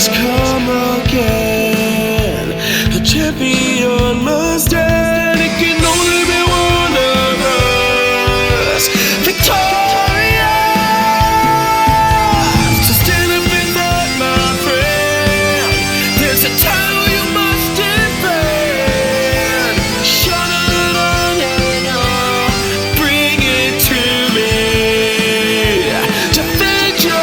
has come again. A champion must stand. It can only be one of us. Victorious. So stand up and fight, my friend. There's a title you must defend. Shut it on and on. Bring it to me. Defend your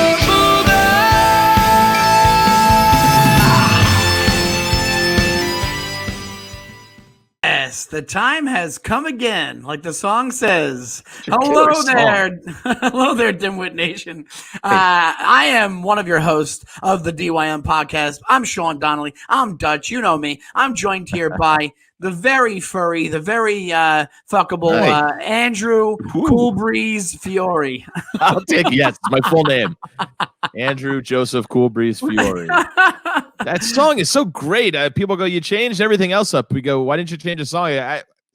Yes, the time has come again, like the song says. Hello there. Hello there, Dimwit Nation. I am one of your hosts of the DYM podcast. I'm Sean Donnelly. I'm Dutch. You know me. I'm joined here by the very furry, the very fuckable Andrew Cool Breeze Fiore. I'll take yes, it's my full name. Andrew Joseph Cool Breeze Fiore. That song is so great. People go, you changed everything else up. We go, why didn't you change the song?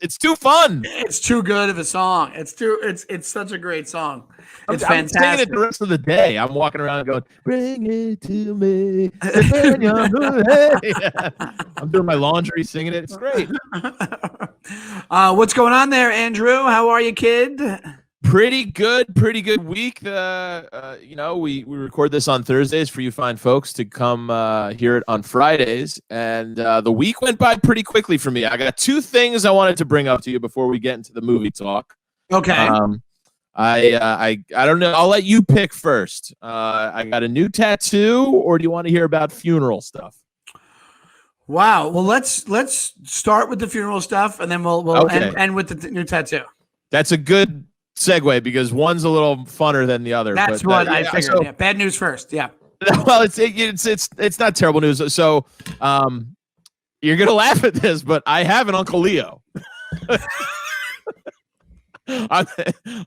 It's too fun. It's too good of a song. It's such a great song. It's fantastic. I'm singing it the rest of the day. I'm walking around going, bring it to me. I'm doing my laundry, singing it. It's great. What's going on there, Andrew? How are you, kid? Pretty good week. We record this on Thursdays for you fine folks to come hear it on Fridays, and the week went by pretty quickly for me. I got two things I wanted to bring up to you before we get into the movie talk. Okay. I don't know. I'll let you pick first. I got a new tattoo, or do you want to hear about funeral stuff? Wow. Well, let's start with the funeral stuff, and then we'll end with the new tattoo. That's a good segue because one's a little funner than the other. That's what I figured. So, bad news first. Yeah. Well, it's not terrible news. So, you're gonna laugh at this, but I have an Uncle Leo.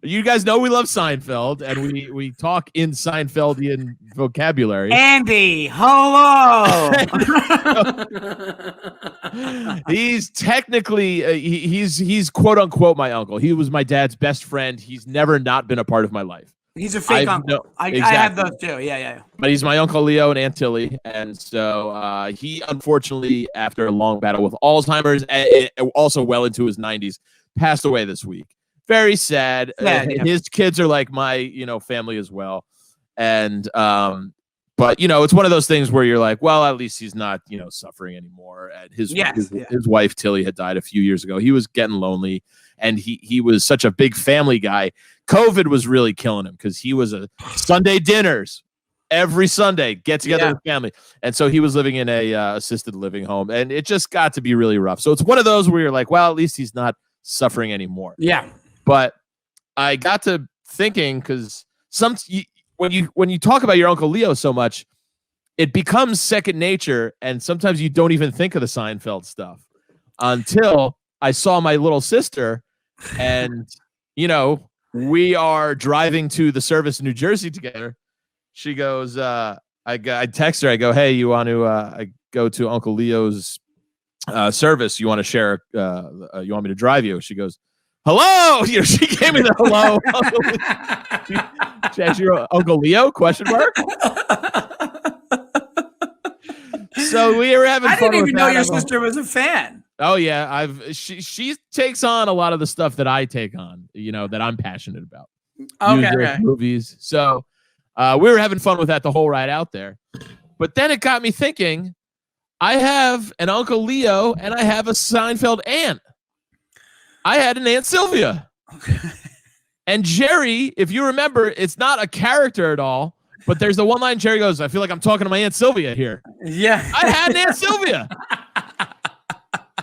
You guys know we love Seinfeld, and we talk in Seinfeldian vocabulary. Andy, hello. He's technically he's quote unquote my uncle. He was my dad's best friend. He's never not been a part of my life. He's a fake uncle. I have those too. Yeah. But he's my Uncle Leo and Aunt Tilly, and so he unfortunately, after a long battle with Alzheimer's, and also well into his 90s, passed away this week. Very sad. His kids are like my, family as well. And, but it's one of those things where you're like, well, at least he's not, suffering anymore. And his wife, Tilly, had died a few years ago. He was getting lonely, and he was such a big family guy. COVID was really killing him because he was a Sunday dinners every Sunday, get together with family. And so he was living in a assisted living home, and it just got to be really rough. So it's one of those where you're like, well, at least he's not suffering anymore. Yeah. But I got to thinking because when you talk about your Uncle Leo so much, it becomes second nature, and sometimes you don't even think of the Seinfeld stuff until I saw my little sister, and we are driving to the service in New Jersey together. She goes, I text her, I go, hey, you want to I go to Uncle Leo's service? You want to share? You want me to drive you? She goes, hello. She gave me the hello. She asked your Uncle Leo? Question mark. So we were having fun. I didn't even know your sister was a fan. Oh yeah, she takes on a lot of the stuff that I take on. That I'm passionate about. Okay. Movies. So we were having fun with that the whole ride out there. But then it got me thinking. I have an Uncle Leo and I have a Seinfeld aunt. I had an Aunt Sylvia. And Jerry, if you remember, it's not a character at all, but there's the one line Jerry goes, I feel like I'm talking to my Aunt Sylvia here. Yeah. I had an Aunt Sylvia.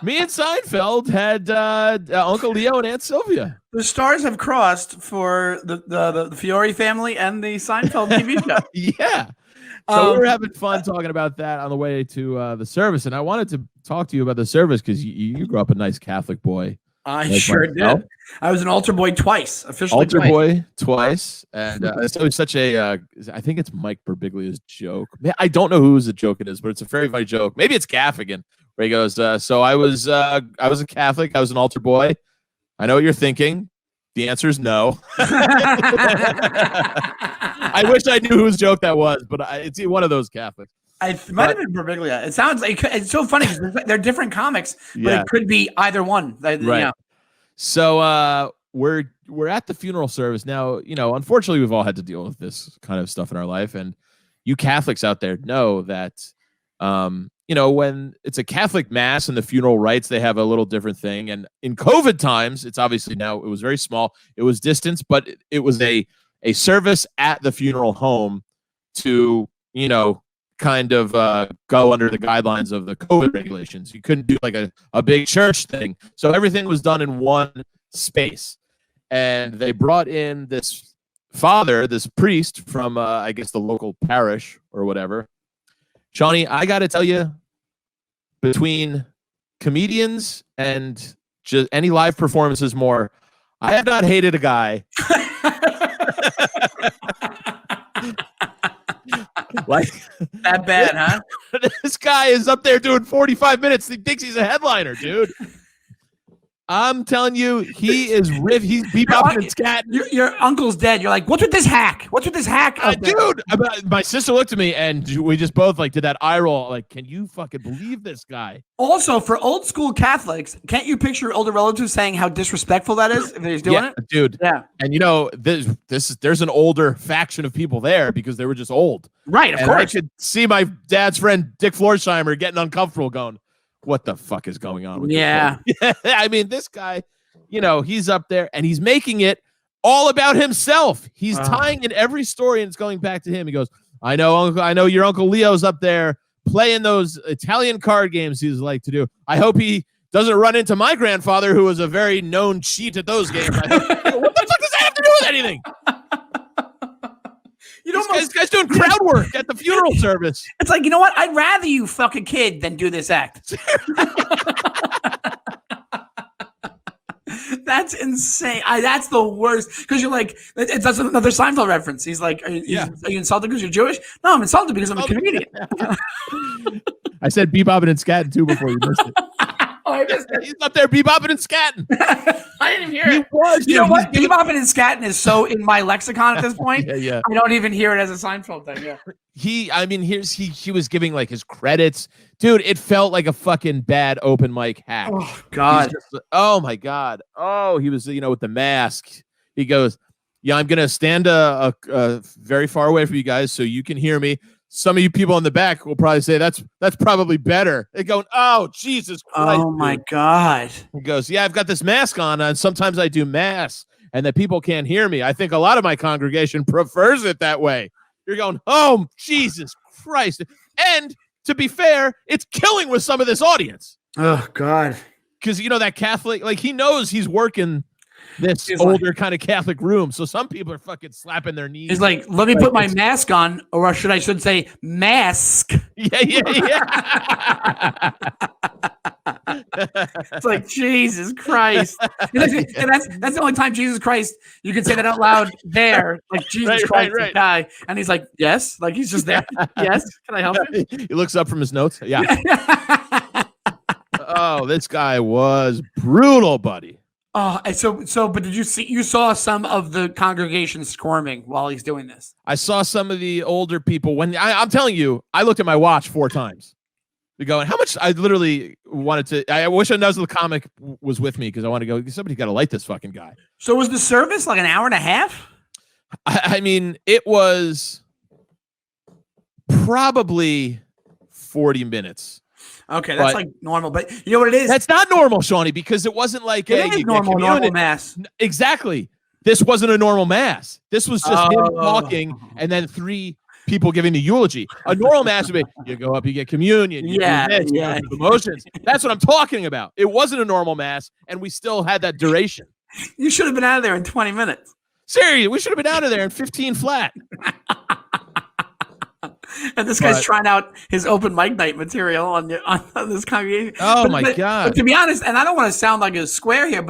Me and Seinfeld had Uncle Leo and Aunt Sylvia. The stars have crossed for the Fiore family and the Seinfeld TV show. Yeah. So we were having fun talking about that on the way to the service. And I wanted to talk to you about the service because you grew up a nice Catholic boy. I sure did. I was an altar boy twice, officially altar boy twice. And it's always such a, I think it's Mike Birbiglia's joke. I don't know whose the joke it is, but it's a very funny joke. Maybe it's Gaffigan, where he goes, so I was a Catholic. I was an altar boy. I know what you're thinking. The answer is no. I wish I knew whose joke that was, but it's one of those Catholics. It might have been Birbiglia. It sounds like it's so funny because they're different comics, but it could be either one. Right. You know. So we're at the funeral service now. Unfortunately, we've all had to deal with this kind of stuff in our life, and you Catholics out there know that. When it's a Catholic mass and the funeral rites, they have a little different thing. And in COVID times, it's obviously now it was very small. It was distance, but it was a service at the funeral home to, kind of go under the guidelines of the COVID regulations. You couldn't do like a big church thing. So everything was done in one space. And they brought in this priest from, I guess, the local parish or whatever. Shawnee, I got to tell you, between comedians and just any live performances more, I have not hated a guy like that bad, huh? This guy is up there doing 45 minutes. He thinks he's a headliner, dude. I'm telling you, he's bebopping and scatting. Your uncle's dead. You're like, what's with this hack? What's with this hack? Dude, my sister looked at me and we just both did that eye roll. Like, can you fucking believe this guy? Also, for old school Catholics, can't you picture your older relatives saying how disrespectful that is if he's doing it? Dude. Yeah. And there's an older faction of people there because they were just old. Right, of course. I could see my dad's friend Dick Florsheimer getting uncomfortable going, what the fuck is going on with yeah. I mean, this guy, he's up there and he's making it all about himself. He's tying in every story and it's going back to him. He goes, I know your Uncle Leo's up there playing those Italian card games he's like to do. I hope he doesn't run into my grandfather, who was a very known cheat at those games. What the fuck does that have to do with anything? This guy's doing crowd work at the funeral service. It's like, you know what? I'd rather you fuck a kid than do this act. That's insane. That's the worst. Because you're like, that's another Seinfeld reference. He's like, are you insulted because you're Jewish? No, I'm insulted because I'm a comedian. I said bebopping and scatting too before you missed it. I missed it. He's up there bebopping and scatting. I didn't even hear it. You know what? Bebopping and scatting is so in my lexicon at this point. Yeah. I don't even hear it as a Seinfeld thing. Yeah. He was giving like his credits. Dude, it felt like a fucking bad open mic hack. Oh, God. Oh, my God. Oh, he was, with the mask. He goes, yeah, I'm going to stand very far away from you guys so you can hear me. Some of you people in the back will probably say that's probably better. They're going, oh, Jesus Christ. Oh, my God. He goes, yeah, I've got this mask on, and sometimes I do mass, and that people can't hear me. I think a lot of my congregation prefers it that way. You're going, oh, Jesus Christ. And to be fair, it's killing with some of this audience. Oh, God. Because, that Catholic, like, he knows he's working this older kind of Catholic room. So some people are fucking slapping their knees. He's like, let me put my mask on, or I should say mask. Yeah. It's like, Jesus Christ. And that's the only time Jesus Christ, you can say that out loud there. Like, Jesus Christ, right. Guy. And he's like, yes. Like, he's just there. Yes. Can I help you? He looks up from his notes. Yeah. Oh, this guy was brutal, buddy. Oh, but did you saw some of the congregation squirming while he's doing this? I saw some of the older people I'm telling you, I looked at my watch 4 times. Going, how much? I literally wanted to. I wish I knew the comic was with me because I want to go. Somebody's got to light this fucking guy. So was the service like an hour and a half? I mean, it was probably 40 minutes. Okay, that's like normal, but you know what it is? That's not normal, Shawnee, because it wasn't like a normal mass. Exactly. This wasn't a normal mass. This was just him talking and then 3 people giving the eulogy. A normal mass would be, you go up, you get communion, you do this, you go through emotions. That's what I'm talking about. It wasn't a normal mass, and we still had that duration. You should have been out of there in 20 minutes. Seriously, we should have been out of there in 15 flat. And this guy's trying out his open mic night material on this congregation. Oh, my God. But to be honest, and I don't want to sound like a square here,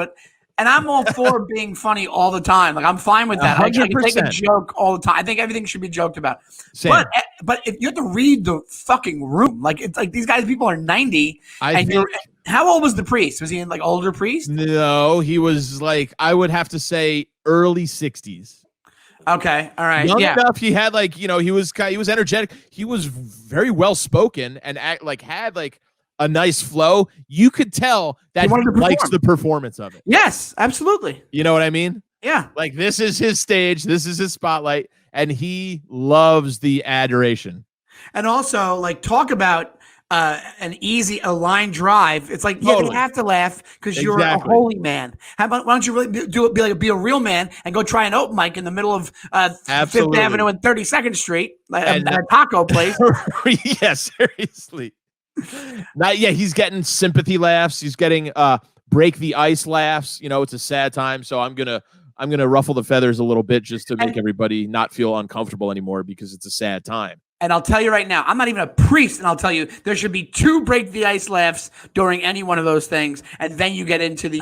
and I'm all for being funny all the time. Like, I'm fine with that. 100%. I can take a joke all the time. I think everything should be joked about. Same. But if you have to read the fucking room, like, it's like these people are 90. How old was the priest? Was he like older priest? No, he was like, I would have to say early 60s. Okay, all right, Young yeah. enough, he had like, he was energetic. He was very well spoken and had like a nice flow. You could tell that he likes the performance of it. Yes, absolutely. You know what I mean? Yeah. Like this is his stage, this is his spotlight, and he loves the adoration. And also, like, talk about a line drive. It's like, yeah, you have to laugh because you're a holy man. How about, why don't you really do it? Be a real man and go try an open mic in the middle of Fifth Avenue and 32nd Street, at a taco place. Yeah, seriously. He's getting sympathy laughs. He's getting break the ice laughs. It's a sad time, so I'm gonna ruffle the feathers a little bit just to make everybody not feel uncomfortable anymore because it's a sad time. And I'll tell you right now, I'm not even a priest, and I'll tell you there should be 2 break the ice laughs during any one of those things, and then you get into the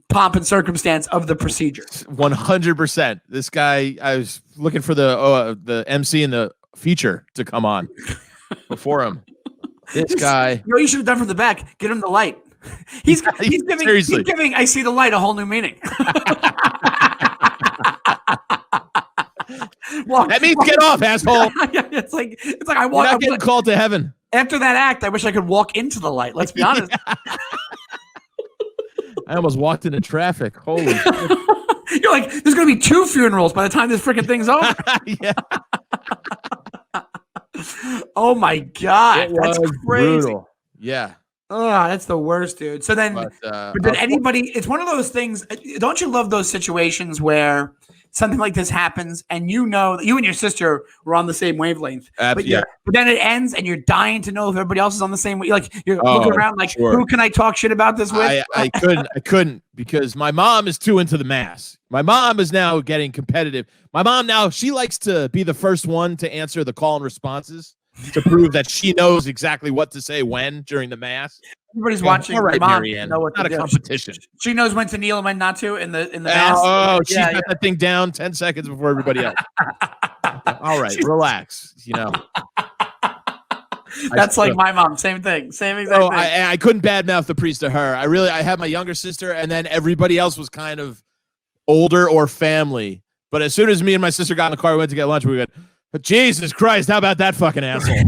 pomp and circumstance of the procedure. 100%. This guy, I was looking for the MC and the feature to come on before him. This guy, you should have done from the back. Get him the light. He's giving I see the light a whole new meaning. That means get off, asshole. It's like I walk. You're not getting called to heaven. After that act, I wish I could walk into the light. Let's be honest. I almost walked into traffic. Holy shit. You're like, there's going to be 2 funerals by the time this freaking thing's over. Yeah. Oh my God. That's crazy. Brutal. Yeah. Oh, that's the worst, dude. So then, but did anybody, it's one of those things, don't you love those situations where something like this happens and you know that you and your sister were on the same wavelength, but then it ends and you're dying to know if everybody else is on the same way. Like you're looking around like, who can I talk shit about this with? I couldn't because my mom is too into the mass. My mom is now getting competitive. My mom now, she likes to be the first one to answer the call and responses to prove that she knows exactly what to say when during the mass. Everybody's watching. All right, mom Marianne. Not a competition. She knows when to kneel and when not to in the mass. Oh, she's got that thing down 10 seconds before everybody else. All right, relax. That's like my mom. Same thing. Same exact thing. I couldn't badmouth the priest to her. I had my younger sister, and then everybody else was kind of older or family. But as soon as me and my sister got in the car, we went to get lunch. We went, Jesus Christ, how about that fucking asshole?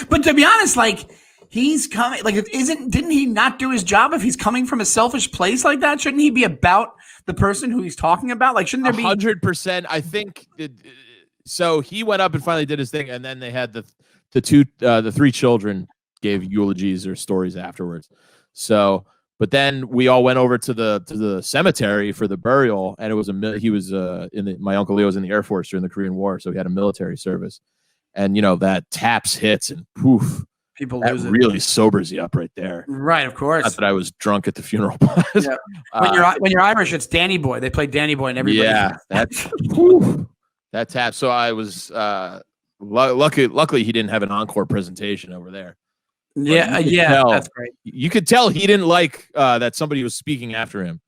But to be honest, like he's coming, like didn't he not do his job if he's coming from a selfish place like that? Shouldn't he be about the person who he's talking about? Like, shouldn't there be 100%? I think so. He went up and finally did his thing, and then they had the 3 children gave eulogies or stories afterwards. So, but then we all went over to the cemetery for the burial, and it was my Uncle Leo was in the Air Force during the Korean War, so he had a military service. And that taps hits and poof, people that lose it. Really sobers you up right there. Right, of course. Not that I was drunk at the funeral. Yeah. When you're Irish, it's Danny Boy. They play Danny Boy and everybody. Yeah, that tap. So I was luckily he didn't have an encore presentation over there. Yeah, that's great. You could tell he didn't like that somebody was speaking after him.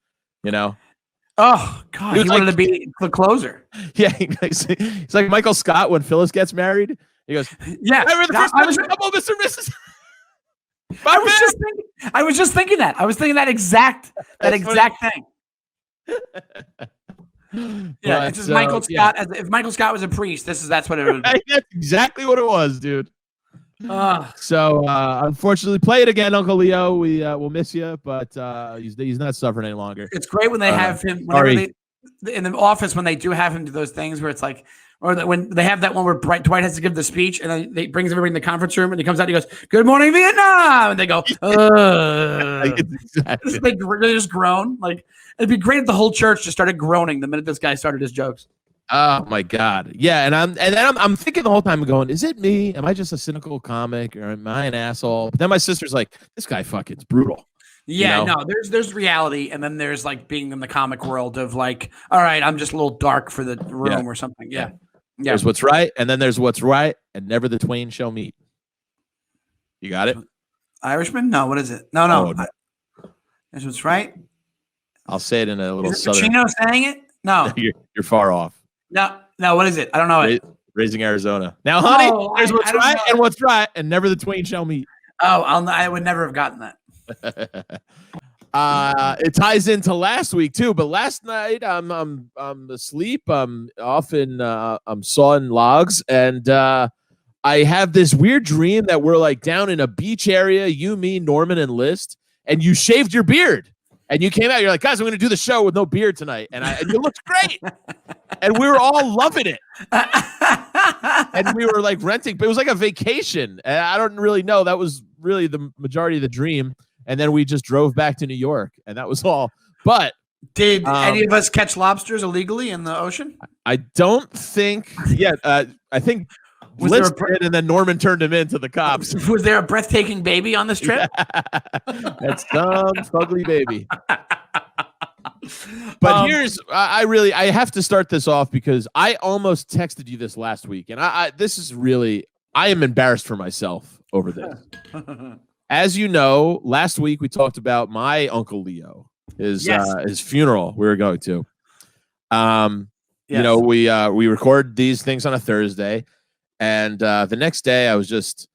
Oh God, he wanted to be the closer. Yeah, he's like Michael Scott when Phyllis gets married. He goes, "Yeah, I was couple, Mr. and Mrs." I was just thinking that. I was thinking that exact thing. Yeah, it's just Michael Scott. Yeah. If Michael Scott was a priest, that's what it would be. That's exactly what it was, dude. So unfortunately, play it again, Uncle Leo. We'll miss you, but he's not suffering any longer. It's great when they have him in the office when they do have him do those things where it's like, or when they have that one where Dwight has to give the speech and then they brings everybody in the conference room and he comes out and he goes, "Good morning, Vietnam," and they go, exactly. They just groan. Like it'd be great if the whole church just started groaning the minute this guy started his jokes. Oh my God. Yeah. And I'm thinking the whole time going, is it me? Am I just a cynical comic or am I an asshole? But then my sister's like, this guy fucking's brutal. Yeah, no, there's reality. And then there's like being in the comic world of like, all right, I'm just a little dark for the room or something. Yeah. There's what's right. And then there's what's right. And never the twain shall meet. You got it? Irishman? No, what is it? No. There's what's right. I'll say it in a little southern. Pacino saying it? No. You're far off. No, what is it? I don't know it. Raising Arizona. Now, honey, there's what's right and what's right, and never the twain shall meet. Oh, I would never have gotten that. It ties into last week too, but last night I'm asleep. I'm often I'm sawing logs, and I have this weird dream that we're like down in a beach area, you, me, Norman, and List, and you shaved your beard. And you came out, you're like, guys, I'm going to do the show with no beard tonight. And you looked great. And we were all loving it. And we were like renting, but it was like a vacation. And I don't really know. That was really the majority of the dream. And then we just drove back to New York, and that was all. But did any of us catch lobsters illegally in the ocean? I don't think yet. I think Blitz did, and then Norman turned him in to the cops. Was there a breathtaking baby on this trip? That's some fugly baby. But I have to start this off because I almost texted you this last week, and I am embarrassed for myself over this. As you know, last week we talked about my Uncle Leo, his funeral we were going to. You know, we record these things on a Thursday. And the next day, I was just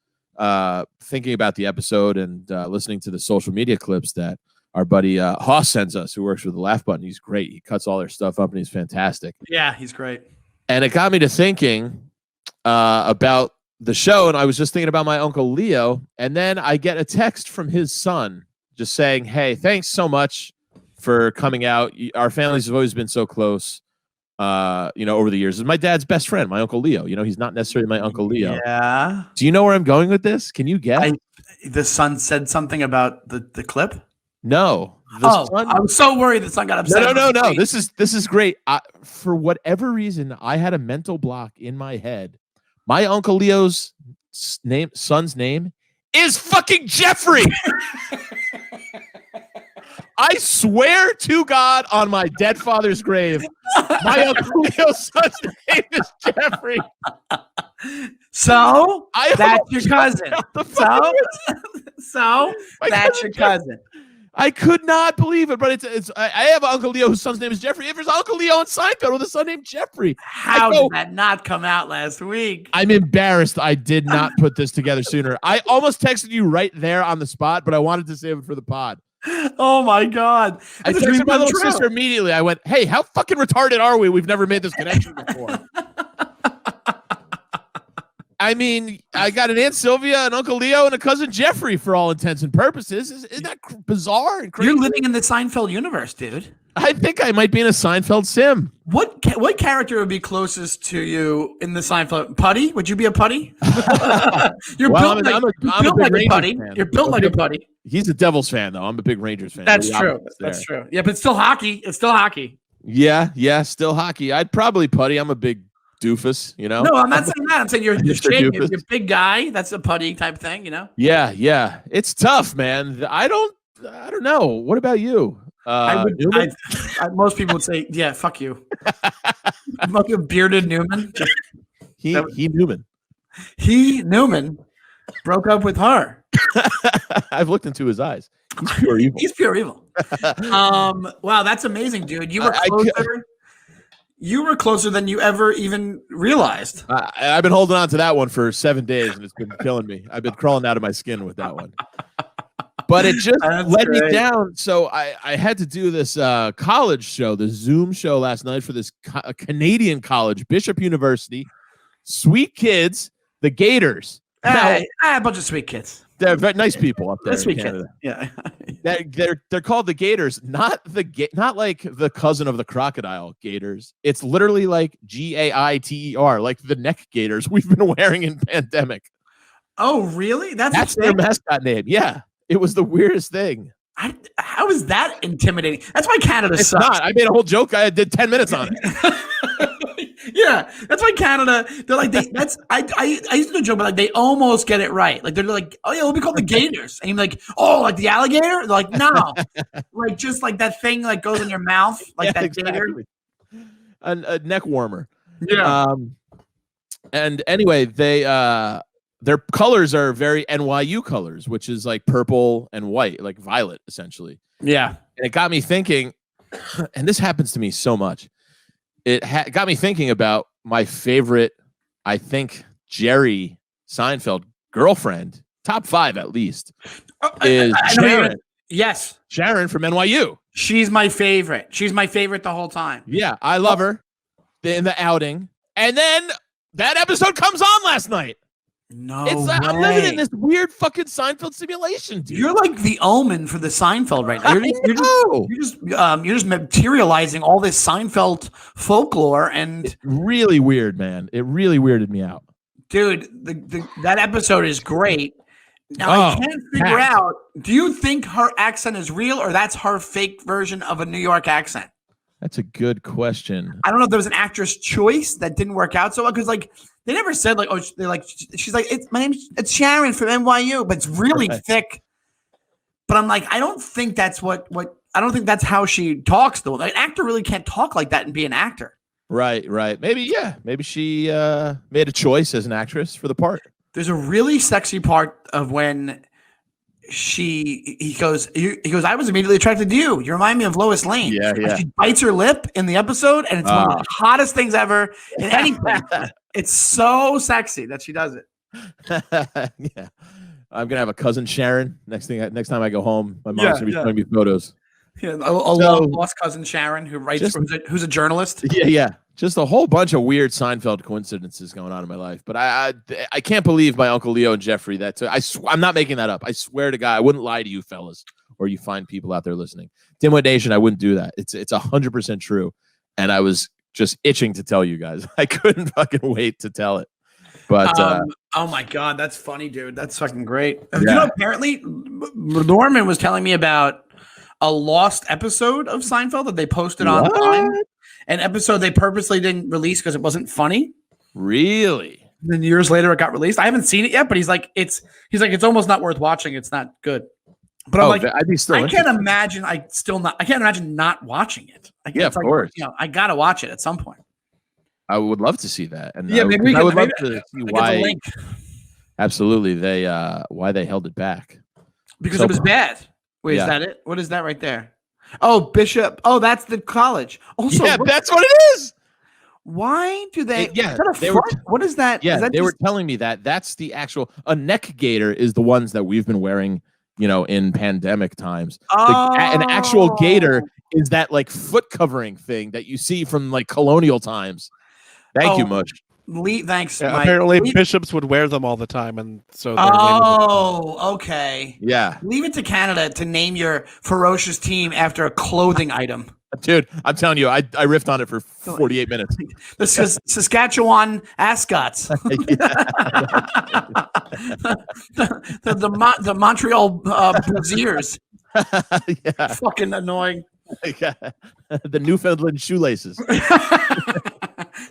thinking about the episode and listening to the social media clips that our buddy Hoss sends us, who works with the LaughButton. He's great. He cuts all their stuff up, and he's fantastic. Yeah, he's great. And it got me to thinking about the show, and I was just thinking about my Uncle Leo, and then I get a text from his son just saying, hey, thanks so much for coming out. Our families have always been so close. Over the years. Is my dad's best friend, my Uncle Leo. You know, he's not necessarily my Uncle Leo. Yeah. Do you know where I'm going with this? Can you guess? The son said something about the clip? No. I was so worried the son got upset. No. This is great. For whatever reason, I had a mental block in my head. My Uncle Leo's son's name is fucking Jeffrey. I swear to God on my dead father's grave, my Uncle Leo's son's name is Jeffrey. So that's your cousin. So that's your cousin. I could not believe it, but I have an Uncle Leo whose son's name is Jeffrey. If there's Uncle Leo on Seinfeld with a son named Jeffrey, how did that not come out last week? I'm embarrassed. I did not put this together sooner. I almost texted you right there on the spot, but I wanted to save it for the pod. Oh my God. I texted my little sister immediately. I went, hey, how fucking retarded are we? We've never made this connection before. I mean, I got an Aunt Sylvia, an Uncle Leo, and a cousin Jeffrey for all intents and purposes. Isn't that bizarre and crazy? You're living in the Seinfeld universe, dude. I think I might be in a Seinfeld sim. What character would be closest to you in the Seinfeld? Putty? Would you be a Putty? You're built like a Putty. You're built like a Putty. He's a Devils fan, though. I'm a big Rangers fan. That's true. That's true. Yeah, but it's still hockey. Yeah, still hockey. I'd probably Putty. I'm a big doofus, you know? No, I'm not saying that. I'm saying you're a big guy. That's a Putty type thing, you know? Yeah. It's tough, man. I don't know. What about you? Most people would say, yeah, fuck you. Fuck you, bearded Newman. He Newman. He Newman broke up with her. I've looked into his eyes. He's pure evil. He's pure evil. Wow, that's amazing, dude. You were closer. You were closer than you ever even realized. I've been holding on to that one for 7 days, and it's been killing me. I've been crawling out of my skin with that one. But it just let me down. So I had to do this college show, the Zoom show last night for this Canadian college, Bishop University. Sweet kids, the Gators. A bunch of sweet kids. They're very nice people up there in Canada. Yeah, they're called the Gators, not like the cousin of the crocodile Gators. It's literally like Gaiter, like the neck gaiters we've been wearing in pandemic. Oh, really? That's their mascot name. Yeah, it was the weirdest thing. How is that intimidating? That's why Canada sucks. Not. I made a whole joke. I did 10 minutes on it. Yeah, that's why Canada. They're like I used to do a joke, but like they almost get it right. Like they're like, oh yeah, we'll be called the Gators, and you're like, oh, like the alligator. They're like, no, like just like that thing like goes in your mouth, like that gator. A neck warmer. Yeah. And anyway, their colors are very NYU colors, which is like purple and white, like violet, essentially. Yeah. And it got me thinking, and this happens to me so much. It got me thinking about my favorite, I think, Jerry Seinfeld girlfriend, top 5 at least, is Sharon. Yes. Sharon from NYU. She's my favorite. She's my favorite the whole time. Yeah, I love her in the outing. And then that episode comes on last night. No It's way. I'm living in this weird fucking Seinfeld simulation, dude. You're like the Omen for the Seinfeld right now. You're just materializing all this Seinfeld folklore, and it's really weird, man. It really weirded me out. Dude, that episode is great. Now I can't figure out, do you think her accent is real or that's her fake version of a New York accent? That's a good question. I don't know if there was an actress choice that didn't work out so well, because like they never said like, oh, they're like, she's like, it's Sharon from NYU, but it's really thick. But I'm like, I don't think that's what I don't think that's how she talks though. Like, an actor really can't talk like that and be an actor. Right. Maybe she made a choice as an actress for the part. There's a really sexy part of when he goes, I was immediately attracted to you. You remind me of Lois Lane. Yeah. And she bites her lip in the episode, and it's one of the hottest things ever in anything. It's so sexy that she does it. Yeah. I'm gonna have a cousin Sharon next time I go home. My mom's gonna be showing me photos. Yeah, a lost cousin Sharon who writes, who's a journalist. Yeah. Just a whole bunch of weird Seinfeld coincidences going on in my life. But I can't believe my Uncle Leo and Jeffrey. I'm not making that up. I swear to God, I wouldn't lie to you fellas or you fine people out there listening. Dimwit Nation, I wouldn't do that. It's 100% true. And I was just itching to tell you guys. I couldn't fucking wait to tell it. But oh my God, that's funny, dude. That's fucking great. Yeah. You know, apparently Norman was telling me about a lost episode of Seinfeld that they posted online. An episode they purposely didn't release because it wasn't funny. Really? And then years later, it got released. I haven't seen it yet, but he's like, it's almost not worth watching. It's not good. But I'm like, I can't imagine not watching it. Of course. You know, I gotta watch it at some point. I would love to see that. And maybe I would love to see why. Link. Absolutely, why they held it back because it was bad. Wait, is that it? What is that right there? Oh, Bishop. Oh, that's the college. Also, that's what it is. Why do they? What is that? Yeah, is that they were telling me that's the actual. A neck gaiter is the ones that we've been wearing, in pandemic times. An actual gaiter is that like foot covering thing that you see from like colonial times. Thank you, Mush. Thanks. Yeah, apparently, bishops would wear them all the time, and so. Okay. Yeah. Leave it to Canada to name your ferocious team after a clothing item. Dude, I'm telling you, I riffed on it for 48 minutes. The Saskatchewan Ascots. the Montreal Braziers. Yeah. Fucking annoying. The Newfoundland shoelaces.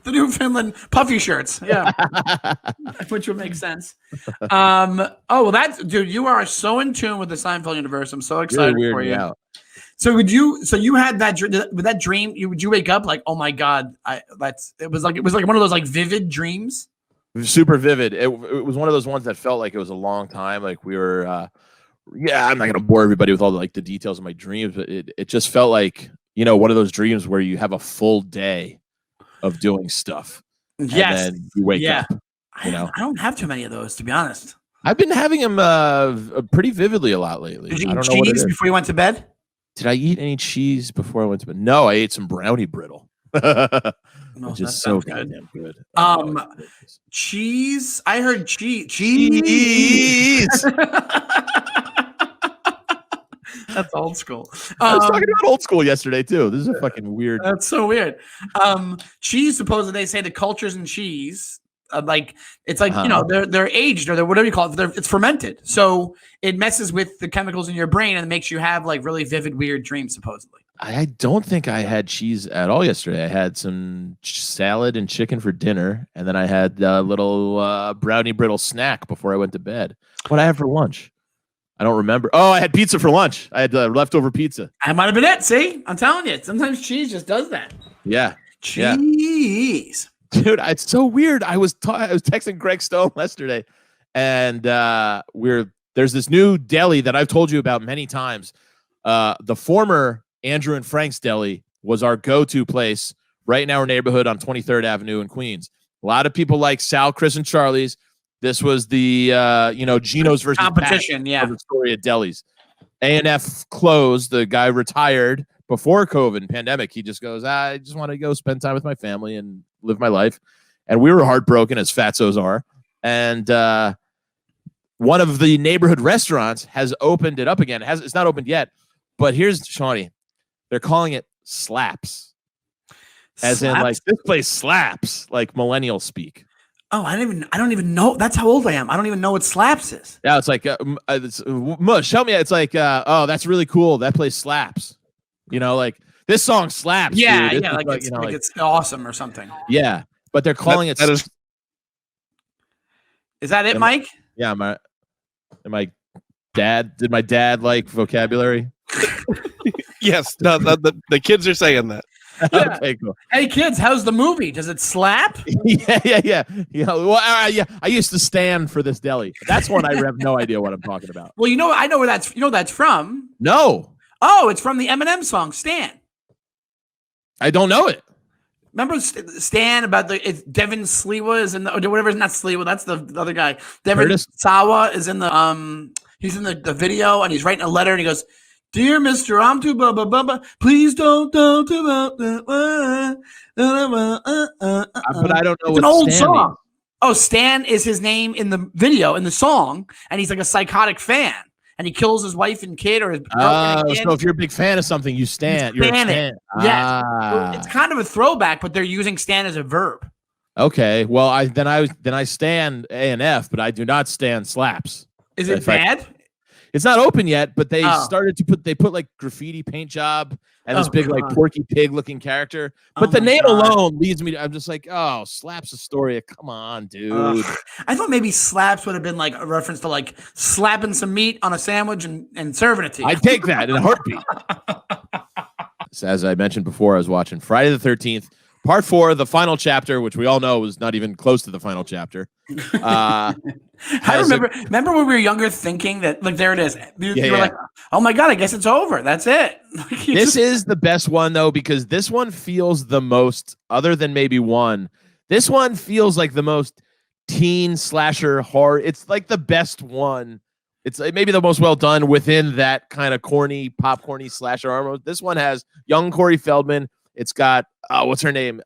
The Newfoundland puffy shirts. Yeah. Which would make sense. Dude, you are so in tune with the Seinfeld universe. I'm so excited for you. Out. So you had that dream, would you wake up like, oh my God, it was like one of those like vivid dreams? It was super vivid. It was one of those ones that felt like it was a long time. Like we were, I'm not going to bore everybody with all the details of my dreams, but it just felt like, one of those dreams where you have a full day of doing stuff. Yes. And then you wake up. I don't have too many of those, to be honest. I've been having them pretty vividly a lot lately. Did you eat cheese before you went to bed? Did I eat any cheese before I went to bed? No, I ate some brownie brittle. Which is so goddamn good. Cheese. I heard cheese. That's old school. I was talking about old school yesterday too. This is a fucking weird. That's so weird. Cheese. Supposedly they say the cultures in cheese, it's like they're aged or they're whatever you call it. It's fermented, so it messes with the chemicals in your brain and it makes you have like really vivid, weird dreams. Supposedly. I don't think I had cheese at all yesterday. I had some salad and chicken for dinner, and then I had a little brownie brittle snack before I went to bed. What did I have for lunch? I don't remember. Oh, I had pizza for lunch. I had leftover pizza. That might have been it. See, I'm telling you, sometimes cheese just does that. Yeah, cheese, dude. It's so weird. I was texting Greg Stone yesterday, and there's this new deli that I've told you about many times. The former Andrew and Frank's Deli was our go-to place right in our neighborhood on 23rd Avenue in Queens. A lot of people like Sal, Chris, and Charlie's. This was the Geno's versus competition, Pat of the story at delis. A&F closed. The guy retired before COVID pandemic. He just goes, I just want to go spend time with my family and live my life. And we were heartbroken, as fatzos are. And one of the neighborhood restaurants has opened it up again. It's not opened yet, but here's Shawnee. They're calling it Slaps. As in, like, this place slaps, like millennial speak. Oh, I don't even know. That's how old I am. I don't even know what Slaps is. Yeah, it's like mush. Tell me, it's like, oh, that's really cool. That place slaps. Like this song slaps. Yeah, dude. yeah, it's awesome or something. Yeah, but they're calling it. Is that it, Mike? Yeah, my dad. Did my dad like vocabulary? Yes, no, the kids are saying that. Yeah. Okay, cool. Hey kids, how's the movie? Does it slap? Yeah. Well, I used to stand for this deli. That's one I have no idea what I'm talking about. Well, I know where that's from. No. Oh, it's from the Eminem song "Stan." I don't know it. Remember Stan about it's Devin Sliwa is in the, or whatever, it's not Sliwa, that's the other guy. Devin Curtis? Sawa is in the he's in the video, and he's writing a letter, and he goes, "Dear Mister, I'm too blah, please don't but I don't know. It's an old song. Oh, Stan is his name in the video, in the song, and he's like a psychotic fan, and he kills his wife and kid or his girlfriend. So if you're a big fan of something, you stand. You're a fan. Yes. So it's kind of a throwback, but they're using "stan" as a verb. Okay. Well, I stand A&F, but I do not stand Slaps. Is it bad? It's not open yet, but they started to put like graffiti paint job and this big like Porky Pig looking character. But the name alone leads me to, I'm just like, oh, Slaps Astoria. Come on, dude. I thought maybe Slaps would have been like a reference to like slapping some meat on a sandwich and serving it to you. I'd take that in a heartbeat. So as I mentioned before, I was watching Friday the 13th, Part 4, the final chapter, which we all know was not even close to the final chapter. I remember when we were younger thinking that, like, there it is. You were like, oh my God, I guess it's over. That's it. This is the best one, though, because this one feels the most, other than maybe one, this one feels like the most teen slasher horror. It's like the best one. It's maybe the most well done within that kind of corny, popcorny slasher armor. This one has young Corey Feldman. It's got, what's her name?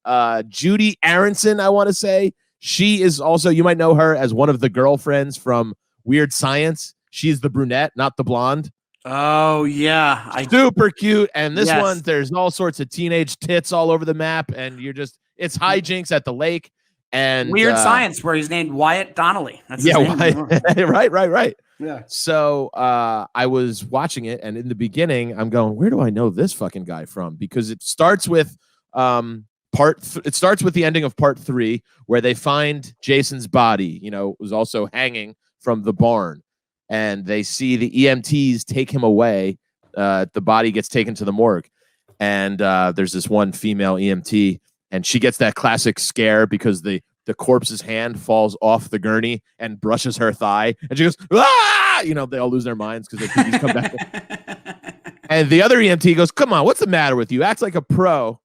Judy Aronson, I want to say. She is also, you might know her as one of the girlfriends from Weird Science. She's the brunette, not the blonde. Oh, yeah. Super cute. And this one, there's all sorts of teenage tits all over the map. And it's hijinks at the lake. And Weird Science, where he's named Wyatt Donnelly. That's his name. Right. Yeah. So I was watching it, and in the beginning, I'm going, where do I know this fucking guy from? Because it starts with it starts with the ending of part 3, where they find Jason's body. It was also hanging from the barn, and they see the EMTs take him away. The body gets taken to the morgue, and there's this one female EMT, and she gets that classic scare because the corpse's hand falls off the gurney and brushes her thigh. And she goes, ah! They all lose their minds because they think he's come back. And the other EMT goes, come on, what's the matter with you? Acts like a pro.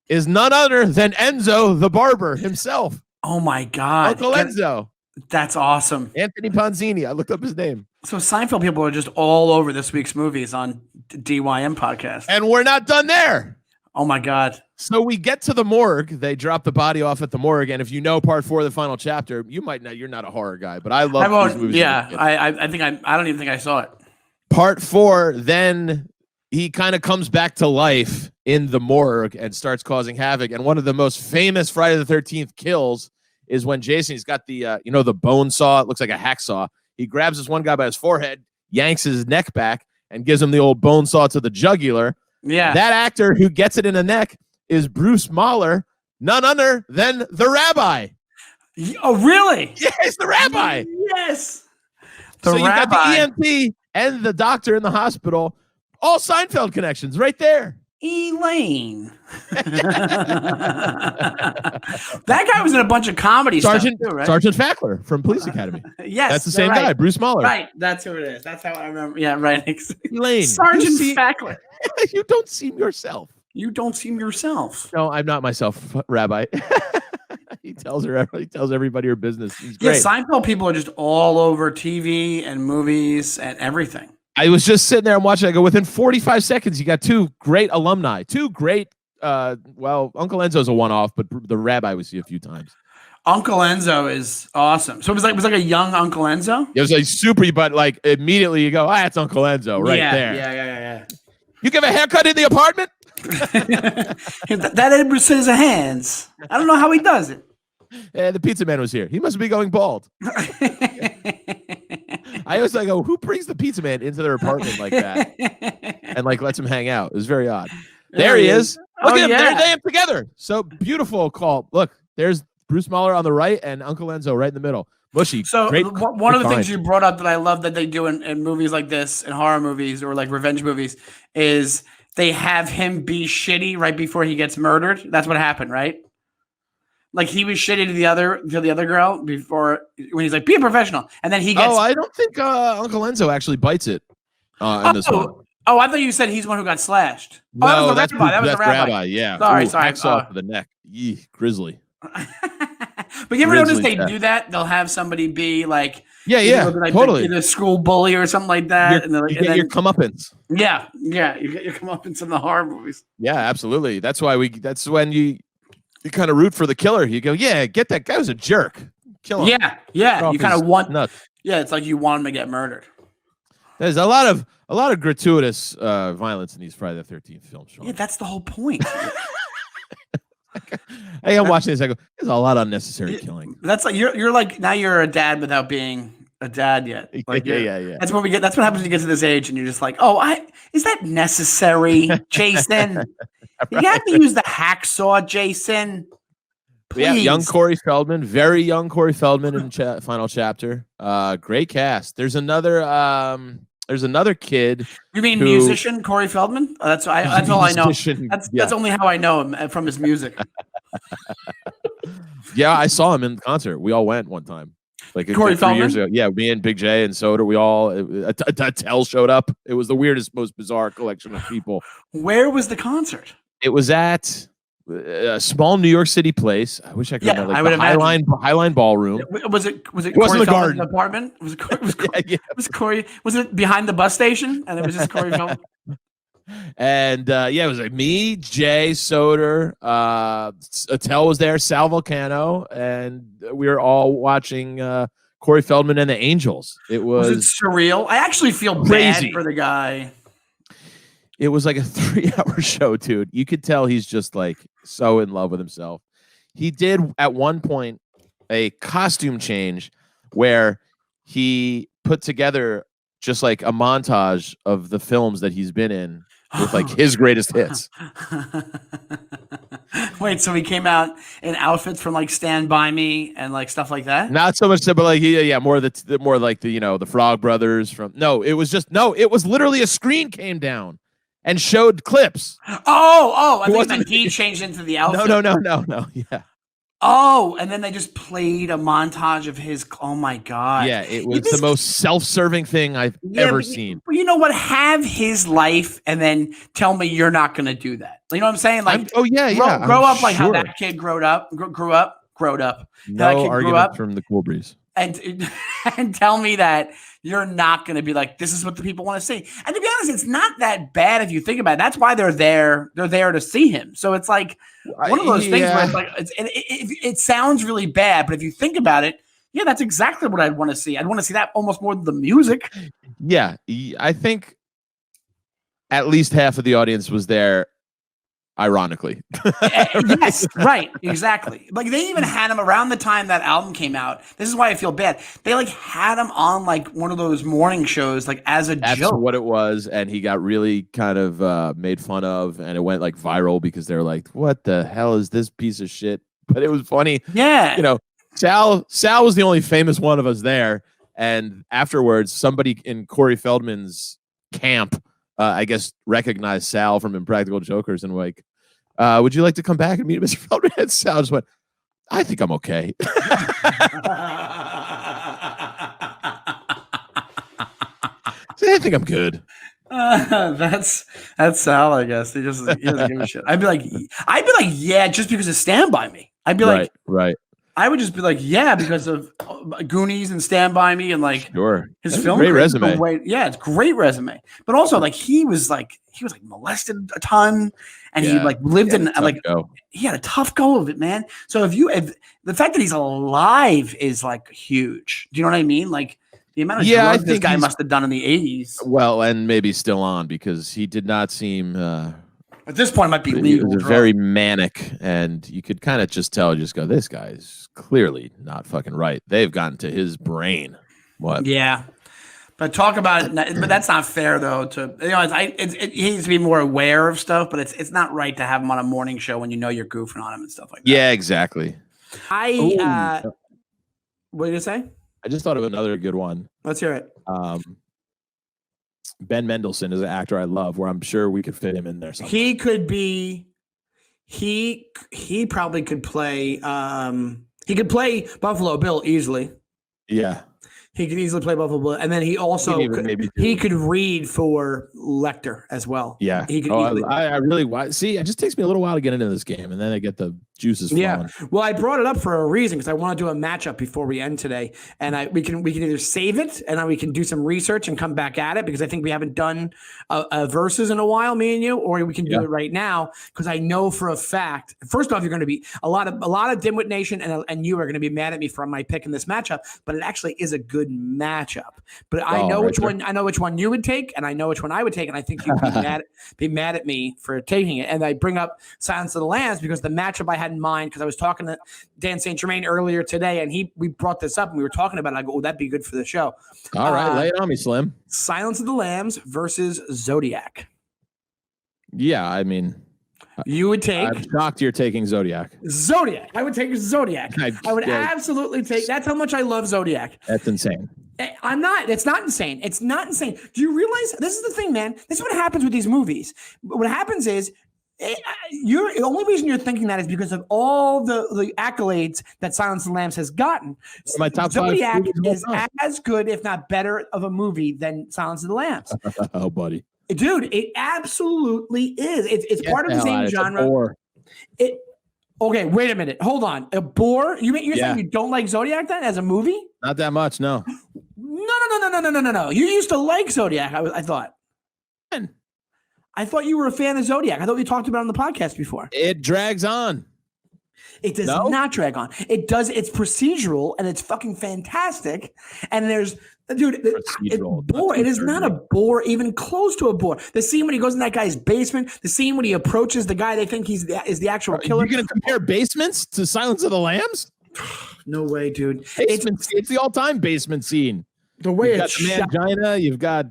Is none other than Enzo, the barber himself. Oh, my God. Uncle Enzo. That's awesome. Anthony Ponzini. I looked up his name. So Seinfeld people are just all over this week's movies on DYM podcast. And we're not done there. Oh, my God. So we get to the morgue. They drop the body off at the morgue. And if you know part 4 of the final chapter, you might not. You're not a horror guy, but I love these movies. Yeah, I don't even think I saw it. Part 4, then he kind of comes back to life in the morgue and starts causing havoc. And one of the most famous Friday the 13th kills is when Jason's got the the bone saw. It looks like a hacksaw. He grabs this one guy by his forehead, yanks his neck back, and gives him the old bone saw to the jugular. Yeah. That actor who gets it in the neck is Bruce Mahler, none other than the rabbi. Oh, really? Yes, the rabbi. Yes. So you got the EMT and the doctor in the hospital. All Seinfeld connections right there. Elaine. That guy was in a bunch of comedy Sergeant, stuff too, right? Sergeant Fackler from Police Academy. Yes. That's the same guy, Bruce Mahler. Right. That's who it is. That's how I remember. Yeah, right. Elaine. Sergeant Fackler. You don't seem yourself. You don't seem yourself. No, I'm not myself, Rabbi. He tells everybody her business. He's great. Yeah, Seinfeld people are just all over TV and movies and everything. I was just sitting there and watching. I go, within 45 seconds, you got two great alumni, two great. Well, Uncle Enzo's a one-off, but the rabbi we see a few times. Uncle Enzo is awesome. So it was like a young Uncle Enzo. It was like super, but like immediately you go, that's Uncle Enzo right there. Yeah. You give a haircut in the apartment? that was his hands. I don't know how he does it. The pizza man was here. He must be going bald. I always like, who brings the pizza man into their apartment like that and like lets him hang out? It was very odd. There he is. Look at him. They're damn together. So beautiful call. Look, there's Bruce Mahler on the right and Uncle Enzo right in the middle. Mushy. So great, one of the things you brought up that I love that they do in movies like this, in horror movies or like revenge movies, is they have him be shitty right before he gets murdered. That's what happened, right? Like he was shitty to the other girl before when he's like, be a professional, and then he gets. Oh, I don't think Uncle Enzo actually bites it in this one. Oh, I thought you said he's the one who got slashed. No, that was that's the rabbi. That was the rabbi. Yeah. Sorry. Axe off of the neck. Yee, grisly. But you ever notice they do that? They'll have somebody be like, like totally, the school bully or something like that, and you get your comeuppance. Yeah, you get your comeuppance in the horror movies. Yeah, absolutely. That's why that's when you kind of root for the killer. You go, yeah, get that guy was a jerk. Kill him. Yeah. You kind of want nuts. Yeah, it's like you want him to get murdered. There's a lot of gratuitous violence in these Friday the 13th films. Sean. Yeah, that's the whole point. Hey, I'm watching this. I go, there's a lot of unnecessary killing. That's like you're like now you're a dad without being a dad yet. Like, yeah. That's what we get. That's what happens when you get to this age, and you're just like, is that necessary, Jason? Right. You have to use the hacksaw, Jason. Please. Yeah, young Corey Feldman, very young Corey Feldman in final chapter. Great cast. There's another kid. You mean musician Corey Feldman? That's all I know. That's only how I know him, from his music. Yeah, I saw him in concert. We all went one time, like Corey Feldman 3 years ago. Yeah, me and Big J and Soda. We all Attell showed up. It was the weirdest, most bizarre collection of people. Where was the concert? It was at a small New York City place. I wish I could remember. Like the Highline Ballroom. Was it Corey Feldman's apartment? Was it behind the bus station? And it was just Corey Feldman. And it was like me, Jay, Soder, Attell was there, Sal Volcano, and we were all watching Corey Feldman and the Angels. Was it surreal? I actually feel crazy. Bad for the guy. It was like a 3-hour show, dude. You could tell he's just like so in love with himself. He did at one point a costume change where he put together just like a montage of the films that he's been in with like his greatest hits. Wait, so he came out in outfits from like Stand By Me and like stuff like that? Not so much, but like more like the Frog Brothers from. It was literally a screen came down and showed clips. I think he changed into the outfit. No. Yeah. Oh, and then they just played a montage of his. Oh my god! Yeah, it was the most self-serving thing I've ever seen. But you know what? Have his life, and then tell me you're not going to do that. You know what I'm saying? Like, grow up like how that kid grew up. No argument from the Cool Breeze. And tell me that you're not going to be like, this is what the people want to see. And to be honest, it's not that bad if you think about it. That's why they're there. They're there to see him. So it's like one of those things where it's like it sounds really bad, but if you think about it, yeah, that's exactly what I'd want to see. I'd want to see that almost more than the music. Yeah, I think at least half of the audience was there. Ironically. Yes, right, exactly. Like they even had him around the time that album came out. This is why I feel bad. They like had him on like one of those morning shows, like as a joke. That's what it was, and he got really kind of made fun of, and it went like viral because they're like, "What the hell is this piece of shit?" But it was funny. Yeah, Sal was the only famous one of us there, and afterwards, somebody in Corey Feldman's camp. I guess recognized Sal from Impractical Jokers and like, would you like to come back and meet Mr. Feldman? And Sal just went, I think I'm okay. I think I'm good. That's Sal, I guess. He doesn't give a shit. I'd be like, yeah, just because of Stand By Me. I'd be like, right. I would just be like, yeah, because of Goonies and Stand By Me and like Sure. his That's a film. great career. resume. Yeah, it's great resume. But also like he was molested a ton, and he like lived in like he had a tough go of it, man. So if the fact that he's alive is like huge. Do you know what I mean? Like the amount of drugs this guy must have done in the 80s. Well, and maybe still on because he did not seem at this point might be legal. He was very manic, and you could kind of just tell, this guy's clearly not fucking right. They've gotten to his brain. What? Yeah. But talk about it, but that's not fair though. He needs to be more aware of stuff, but it's not right to have him on a morning show when you know you're goofing on him and stuff like that. Yeah, exactly. What did you say? I just thought of another good one. Let's hear it. Ben Mendelsohn is an actor I love, where I'm sure we could fit him in there. Sometime. He could be. He probably could play. He could play Buffalo Bill easily. Yeah. He could easily play Buffalo Bill, and then he also he could read for Lecter as well. Yeah, he could. I really see. It just takes me a little while to get into this game, and then I get the juices flowing. Yeah, well, I brought it up for a reason because I want to do a matchup before we end today, and we can either save it and then we can do some research and come back at it because I think we haven't done a versus in a while, me and you, or we can do it right now because I know for a fact. First off, you're going to be a lot of Dimwit Nation and you are going to be mad at me for my pick in this matchup, but it actually is a good matchup. But I know which one. I know which one you would take, and I know which one I would take, and I think you'd be mad at me for taking it. And I bring up Silence of the Lambs because the matchup I had in mind, because I was talking to Dan St. Germain earlier today, and we brought this up and we were talking about it. I go, that'd be good for the show. All right, lay it on me, Slim. Silence of the Lambs versus Zodiac. Yeah, I mean, you would take. I'm shocked you're taking Zodiac. Zodiac. I would take Zodiac. I would absolutely take. That's how much I love Zodiac. That's insane. I'm not. It's not insane. It's not insane. Do you realize this is the thing, man? This is what happens with these movies. What happens is the only reason you're thinking that is because of all the accolades that Silence of the Lambs has gotten. My top Zodiac is as good, if not better, of a movie than Silence of the Lambs. Oh, buddy. Dude, it absolutely is. It's part of the same genre. Okay, wait a minute. Hold on. A bore? You're saying you don't like Zodiac then as a movie? Not that much, no. No. You used to like Zodiac, I thought. I thought you were a fan of Zodiac. I thought we talked about it on the podcast before. It drags on. It does not drag on. It does. It's procedural and it's fucking fantastic. And there's, dude, it is not a bore, even close to a bore. The scene when he goes in that guy's basement, the scene when he approaches the guy they think is the actual killer. You're going to compare basements to Silence of the Lambs? No way, dude. It's the all-time basement scene. The way it's the mangina, you've got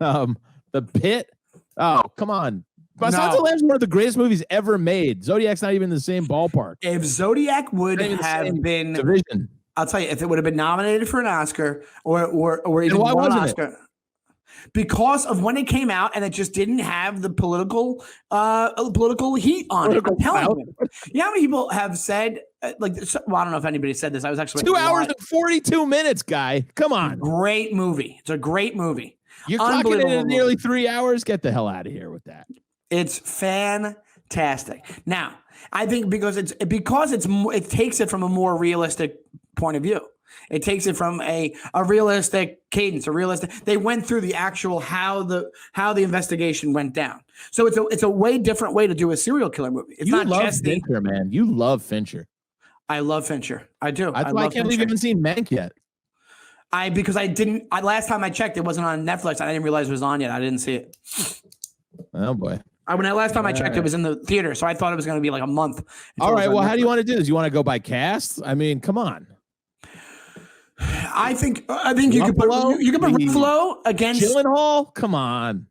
the pit. Oh, come on. But Silence of the Lambs is one of the greatest movies ever made. Zodiac's not even in the same ballpark. If Zodiac would have been division, I'll tell you, if it would have been nominated for an Oscar or even won an Oscar, because of when it came out and it just didn't have the political heat on it. I'm telling you. You know how many people have said, I don't know if anybody said this. I was actually 2 hours and 42 minutes, guy. Come on. Great movie. It's a great movie. You're clocking it in nearly 3 hours. Get the hell out of here with that. It's fantastic. Now, I think because it takes it from a more realistic point of view. It takes it from a realistic cadence, they went through the actual how the investigation went down. So it's a way different way to do a serial killer movie. It's not just Fincher, man. You love Fincher. I love Fincher. I do. I can't believe you haven't seen Mank yet. Because I didn't. Last time I checked, it wasn't on Netflix. I didn't realize it was on yet. I didn't see it. Oh boy. Last time I checked, it was in the theater, so I thought it was going to be like a month. All right. Well, how do you want to do this? You want to go by cast? I mean, come on. I think you could put Ruffalo against Gyllenhaal. Come on.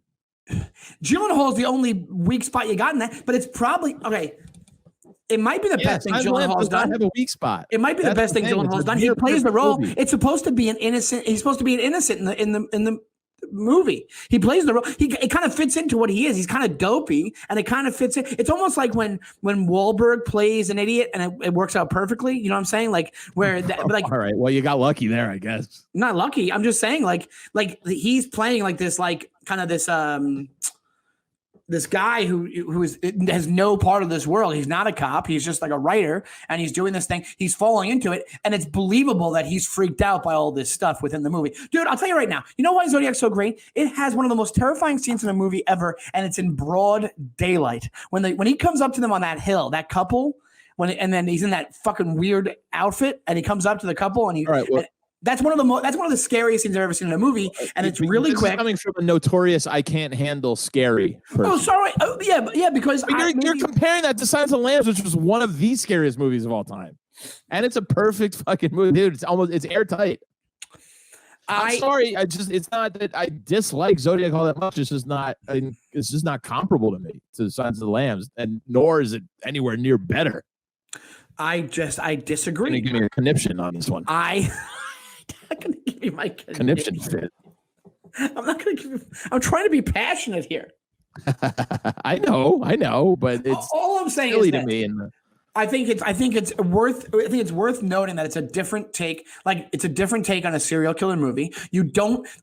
Gyllenhaal is the only weak spot you got in that, but it's probably okay. It might be the best thing Gyllenhaal's done. Have a weak spot. It might be the best thing Gyllenhaal's done. He plays the role. It's supposed to be an innocent. He's supposed to be an innocent in the movie. He plays the role. It kind of fits into what he is. He's kind of dopey, and it kind of fits in. It's almost like when Wahlberg plays an idiot, and it works out perfectly. You know what I'm saying? Like where, all right. Well, you got lucky there, I guess. Not lucky. I'm just saying, like he's playing like this, like kind of this this guy who has no part of this world. He's not a cop. He's just like a writer, and he's doing this thing. He's falling into it, and it's believable that he's freaked out by all this stuff within the movie. Dude, I'll tell you right now. You know why Zodiac's so great? It has one of the most terrifying scenes in a movie ever, and it's in broad daylight. When he comes up to them on that hill, that couple, and then he's in that fucking weird outfit, and he comes up to the couple, and that's one of the scariest scenes I've ever seen in a movie, and it's really quick. Coming from a notorious "I can't handle scary" person. Oh, sorry. Oh, yeah, because you're comparing that to Silence of the Lambs, which was one of the scariest movies of all time, and it's a perfect fucking movie, dude. It's airtight. I'm sorry, it's not that I dislike Zodiac all that much. It's just not comparable to me to Silence of the Lambs, and nor is it anywhere near better. I disagree. Can you give me a conniption on this one? I'm not going to give you my conniption fit. I'm not going to give you. I'm trying to be passionate here. I know, but it's all I'm saying silly is to me. And I think it's worth noting that it's a different take. Like, it's a different take on a serial killer movie.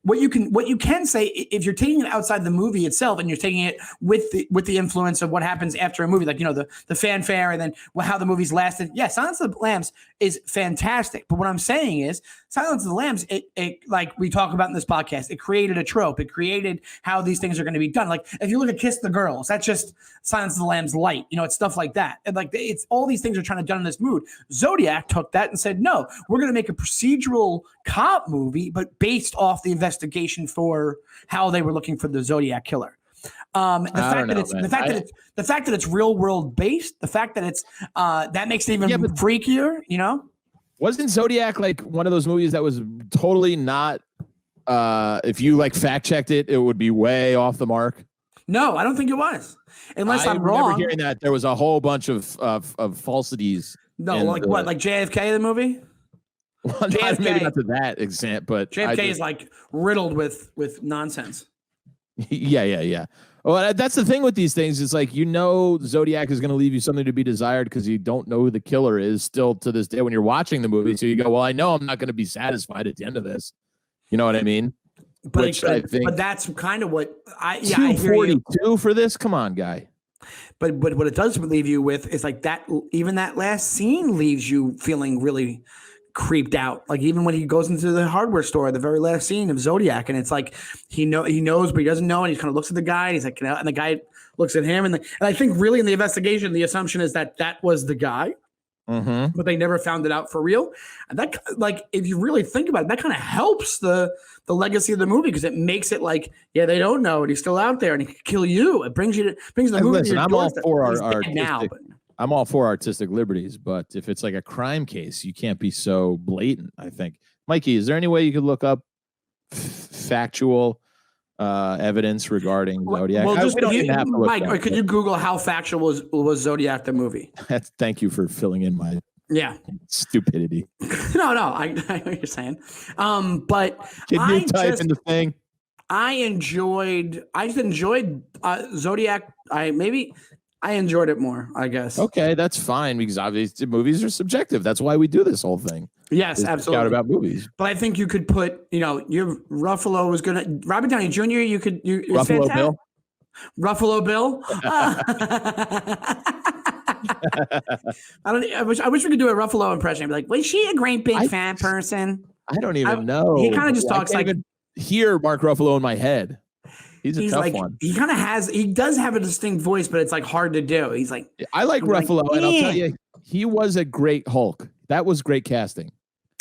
What you can say, if you're taking it outside the movie itself and you're taking it with the influence of what happens after a movie, like, the fanfare and then how the movie's lasted. Yeah, Silence of the Lambs is fantastic. But what I'm saying is, Silence of the Lambs, it like we talk about in this podcast, it created a trope. It created how these things are going to be done. Like, if you look at Kiss the Girls, that's just Silence of the Lambs light. It's stuff like that. And like, it's all these things are trying to done in this mood. Zodiac took that and said, no, we're going to make a procedural cop movie, but based off the investigation for how they were looking for the Zodiac killer. The fact that it's real world based, the fact that it's that makes it even freakier, Wasn't Zodiac like one of those movies that was totally not if you like fact checked it, it would be way off the mark? No, I don't think it was. Unless I'm wrong. I remember hearing that there was a whole bunch of falsities. No, like JFK the movie? Well, JFK, maybe not to that extent, but JFK is like riddled with nonsense. Yeah. Well, that's the thing with these things. It's like, Zodiac is going to leave you something to be desired because you don't know who the killer is still to this day when you're watching the movie. So you go, well, I know I'm not going to be satisfied at the end of this. You know what I mean? But that's kind of what I 242 for this. Come on, guy. But what it does leave you with is like that. Even that last scene leaves you feeling really creeped out. Like, even when he goes into the hardware store, the very last scene of Zodiac, and it's like he knows, but he doesn't know, and he kind of looks at the guy, and he's like, and the guy looks at him, and I think really in the investigation, the assumption is that was the guy, but they never found it out for real. And that, like, if you really think about it, that kind of helps the legacy of the movie, because it makes it like, yeah, they don't know, and he's still out there, and he could kill you. It brings the movie. Listen, I'm all for I'm all for artistic liberties, but if it's like a crime case, you can't be so blatant, I think. Mikey, is there any way you could look up factual evidence regarding Zodiac? Mike, could you Google how factual was Zodiac the movie? Thank you for filling in my stupidity. No, I know what you're saying. But can you type in the thing? I just enjoyed Zodiac. I enjoyed it more, I guess. Okay, that's fine, because obviously movies are subjective. That's why we do this whole thing. Yes, absolutely. Shout about movies. But I think you could put, your Ruffalo was gonna Robert Downey Jr. Ruffalo Bill. Ruffalo Bill. I wish we could do a Ruffalo impression. I'd be like, was she a great big fat person? I don't even know. He kind of just talks like. Hear Mark Ruffalo in my head. He's a tough one. He does have a distinct voice, but it's like hard to do. He's like, I like Ruffalo, and I'll tell you, he was a great Hulk. That was great casting.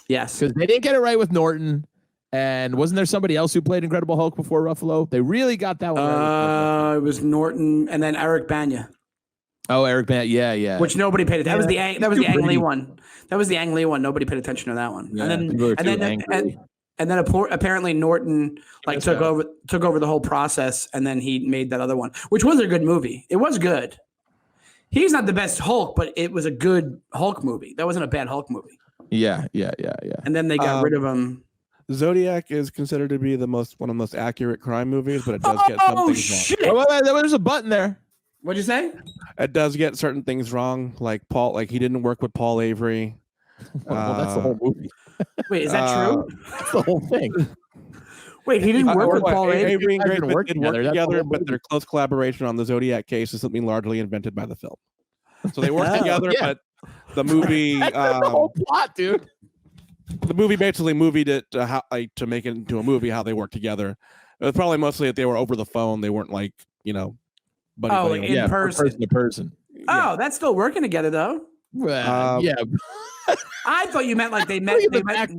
Yes. Because they didn't get it right with Norton. And wasn't there somebody else who played Incredible Hulk before Ruffalo? They really got that one right. It was Norton and then Eric Bana. Oh, Eric Bana, yeah. Which nobody paid attention. That was the Ang Lee one. That was the Ang Lee one. Nobody paid attention to that one. Yeah, and then apparently Norton took over the whole process, and then he made that other one, which was a good movie. It was good. He's not the best Hulk, but it was a good Hulk movie. That wasn't a bad Hulk movie. Yeah. And then they got rid of him. Zodiac is considered to be one of the most accurate crime movies, but it does get some things wrong. Wait, there's a button there. What'd you say? It does get certain things wrong, like he didn't work with Paul Avery. Well, that's the whole movie. Wait, is that true? That's the whole thing. Wait, he didn't work with Paul Rader? Avery and Guys Grace didn't work did work together. That's the together, whole but movie. their close collaboration on the Zodiac case is something largely invented by the film. So they worked together, Yeah. but the movie, That's the whole plot, dude. the movie basically movied it to make it into a movie. How they worked together. It was probably mostly that they were over the phone. They weren't like buddy. In person to person. Oh, that's still working together though. Well, yeah. I thought you meant like they met. They met.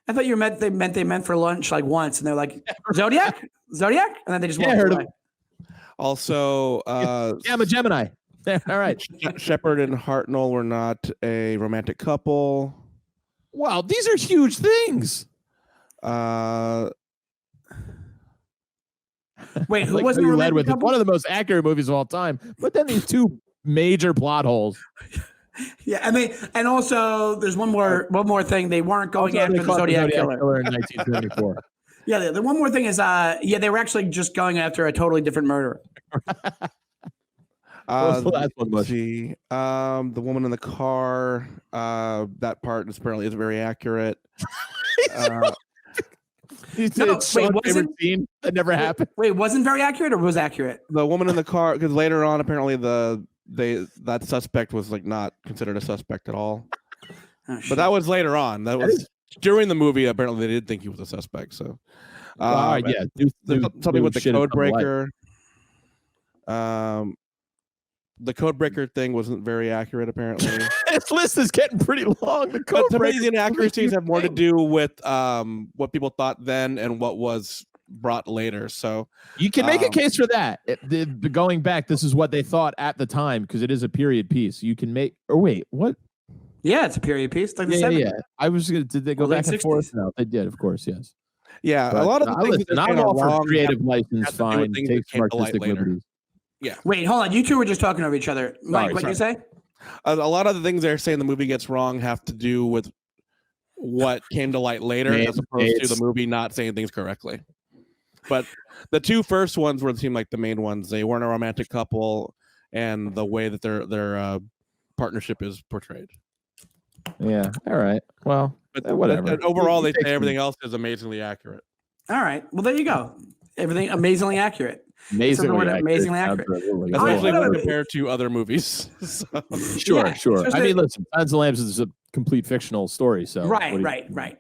I thought you meant they met for lunch like once, and they're like Zodiac, and then they just walked away. Also, I'm a Gemini. All right. Shepard and Hartnell were not a romantic couple. Wow, these are huge things. Wait, who like wasn't you led with couple? one of the most accurate movies of all time, but then these two major plot holes. Yeah, I mean, and also there's one more thing. They weren't going after the Zodiac killer in 1974. Yeah, the one more thing is, they were actually just going after a totally different murderer. Let's see. The woman in the car. That part apparently isn't very accurate. Wasn't scene that never happened. Wait, wasn't very accurate or was accurate? The woman in the car, because later on, apparently that suspect was like not considered a suspect at all. But that was later on. That was during the movie. Apparently, they did think he was a suspect. So, yeah, something with the code breaker. The code breaker thing wasn't very accurate. Apparently, this list is getting pretty long. The code some of these inaccuracies have more to do with what people thought then and what was brought later. So you can make a case for that. Going back, this is what they thought at the time because it is a period piece. You can make. Or wait, what? Yeah, it's a period piece. Like the 70s. Yeah. I was gonna. Did they go back and forth? No, they did. Of course, yes. Yeah, but a lot of the things that I'm all for creative license. Fine, take some artistic liberties. Yeah. Wait, hold on. You two were just talking over each other. Mike, what you say? A lot of the things they're saying the movie gets wrong have to do with what came to light later, as opposed to the movie not saying things correctly. But the two first ones were seemed like the main ones. They weren't a romantic couple, and the way that their partnership is portrayed. Yeah. All right. Well, but whatever. And overall, they say everything else is amazingly accurate. All right. Well, there you go. Everything amazingly accurate. Amazingly accurate. Especially when compared to other movies. So. Sure. Yeah, I mean, listen, Silence of the Lambs is a complete fictional story. So right.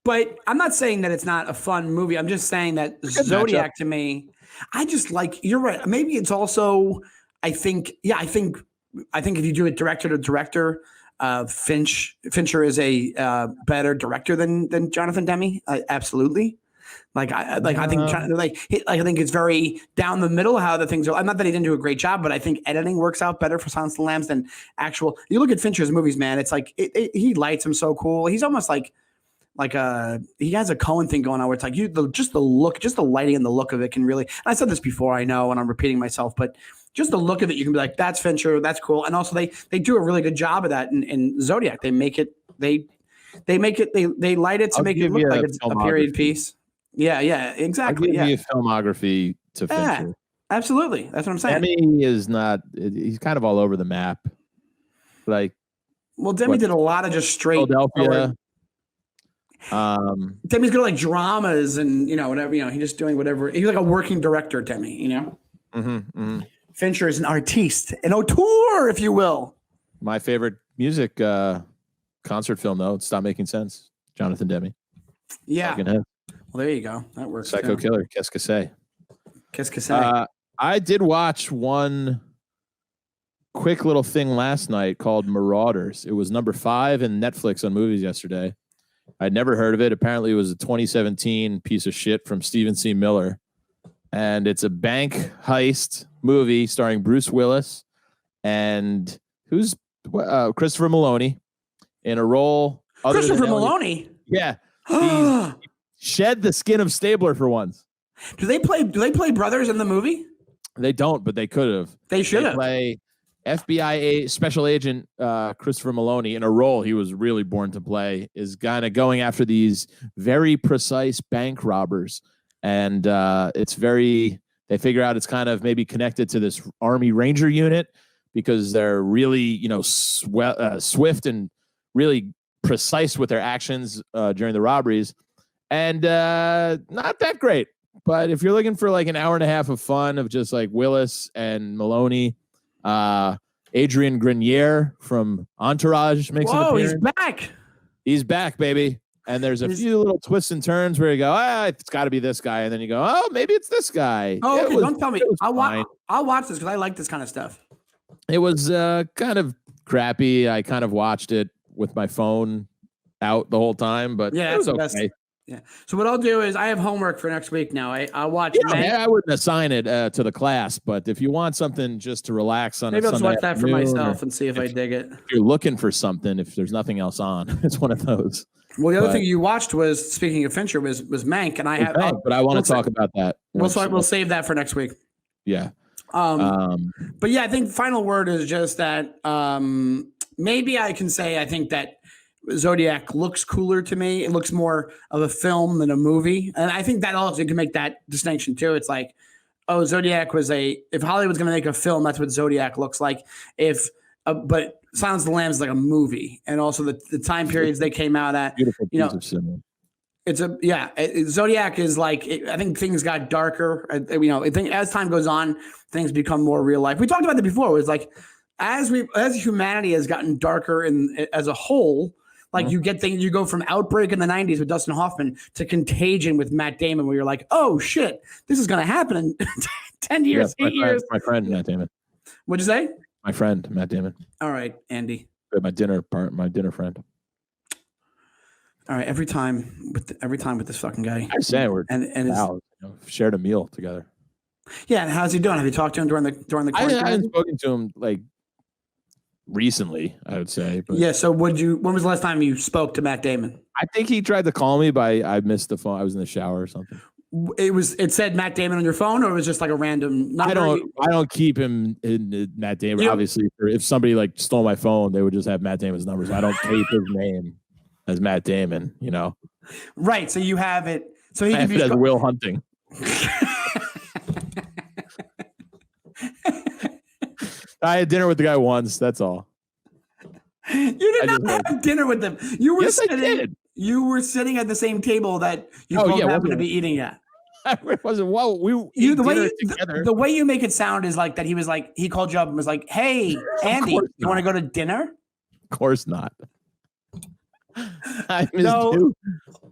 But I'm not saying that it's not a fun movie. I'm just saying that Zodiac to me, I just like. You're right. Maybe it's also. I think if you do it director to director, Fincher is a better director than Jonathan Demme. Absolutely. I think it's very down the middle how the things are. Not that he didn't do a great job, but I think editing works out better for Silence of the Lambs than actual. You look at Fincher's movies, man. It's like he lights them so cool. He's almost like he has a Cohen thing going on where it's like just the look, just the lighting and the look of it can really. And I said this before, I know, and I'm repeating myself, but just the look of it, you can be like, that's Fincher, that's cool. And also they do a really good job of that in Zodiac. They make it they light it to make it look like it's a period piece. Yeah, exactly. I'll give you a filmography to Fincher. Absolutely. That's what I'm saying. Demme is not. He's kind of all over the map. Like, Demme did a lot of just straight Philadelphia. Demme's good at like dramas and whatever. He's just doing whatever. He's like a working director, Demme. Fincher is an artiste, an auteur, if you will. My favorite music concert film, though. Stop Making Sense. Jonathan Demme. Yeah. Well, there you go. That works. Psycho Killer. Qu'est-ce que c'est? Qu'est-ce que c'est? I did watch one quick little thing last night called Marauders. It was number 5 in Netflix on movies yesterday. I'd never heard of it. Apparently, it was a 2017 piece of shit from Stephen C. Miller. And it's a bank heist movie starring Bruce Willis and who's Christopher Meloni in a role. Christopher Meloni? Yeah. Shed the skin of Stabler for once. Do they play brothers in the movie? They don't, but they could have. They should have. Play FBI special agent Christopher Meloni in a role he was really born to play, is kind of going after these very precise bank robbers. And they figure out it's kind of maybe connected to this Army Ranger unit because they're really, swift and really precise with their actions during the robberies. and not that great. But if you're looking for like an hour and a half of fun of just like Willis and Maloney, Adrian Grenier from Entourage makes an appearance. He's back. He's back, baby. And there's a few little twists and turns where you go, it's got to be this guy, and then you go, oh, maybe it's this guy. Oh, okay. Don't tell me. I'll watch this because I like this kind of stuff. It was kind of crappy. I kind of watched it with my phone out the whole time, but yeah, it was okay. Best. Yeah. So what I'll do is I have homework for next week now. I'll watch. Yeah, I wouldn't assign it to the class, but if you want something just to relax on, maybe I'll watch that for myself and see if I dig it. If you're looking for something, if there's nothing else on, it's one of those. Well, the other thing you watched was, speaking of Fincher, was Mank, and I have. But I want to talk about that. We'll save that for next week. Yeah. But yeah, I think final word is just that maybe I can say I think that Zodiac looks cooler to me. It looks more of a film than a movie. And I think that also can make that distinction too. It's like, Zodiac was if Hollywood's going to make a film, that's what Zodiac looks like. But Silence of the Lambs is like a movie. And also the time periods they came out at, beautiful piece of cinema. Zodiac is like, I think things got darker. I think as time goes on, things become more real life. We talked about that before. It was like, as humanity has gotten darker as a whole, like you go from Outbreak in the 90s with Dustin Hoffman to Contagion with Matt Damon, where you're like, oh shit, this is going to happen in 10 years, 8 years. My friend, Matt Damon. What'd you say? My friend, Matt Damon. All right, Andy. My dinner friend. All right, every time with this fucking guy. I say shared a meal together. Yeah, and how's he doing? Have you talked to him during the quarantine? I haven't spoken to him like recently, I would say. But yeah. So when was the last time you spoke to Matt Damon? I think he tried to call me, but I missed the phone. I was in the shower or something. It said Matt Damon on your phone, or it was just like a random number? I don't keep him in Matt Damon. Obviously, if somebody like stole my phone, they would just have Matt Damon's numbers. I don't keep his name as Matt Damon, Right. So you have it. So he can be as Will Hunting. I had dinner with the guy once. That's all. You did not have dinner with him. You were I did. You were sitting at the same table that you both happened to be eating at. It wasn't. Well, the way you make it sound is like that. He called you up and was like, "Hey, Andy, you want to go to dinner?" Of course not. I missed you.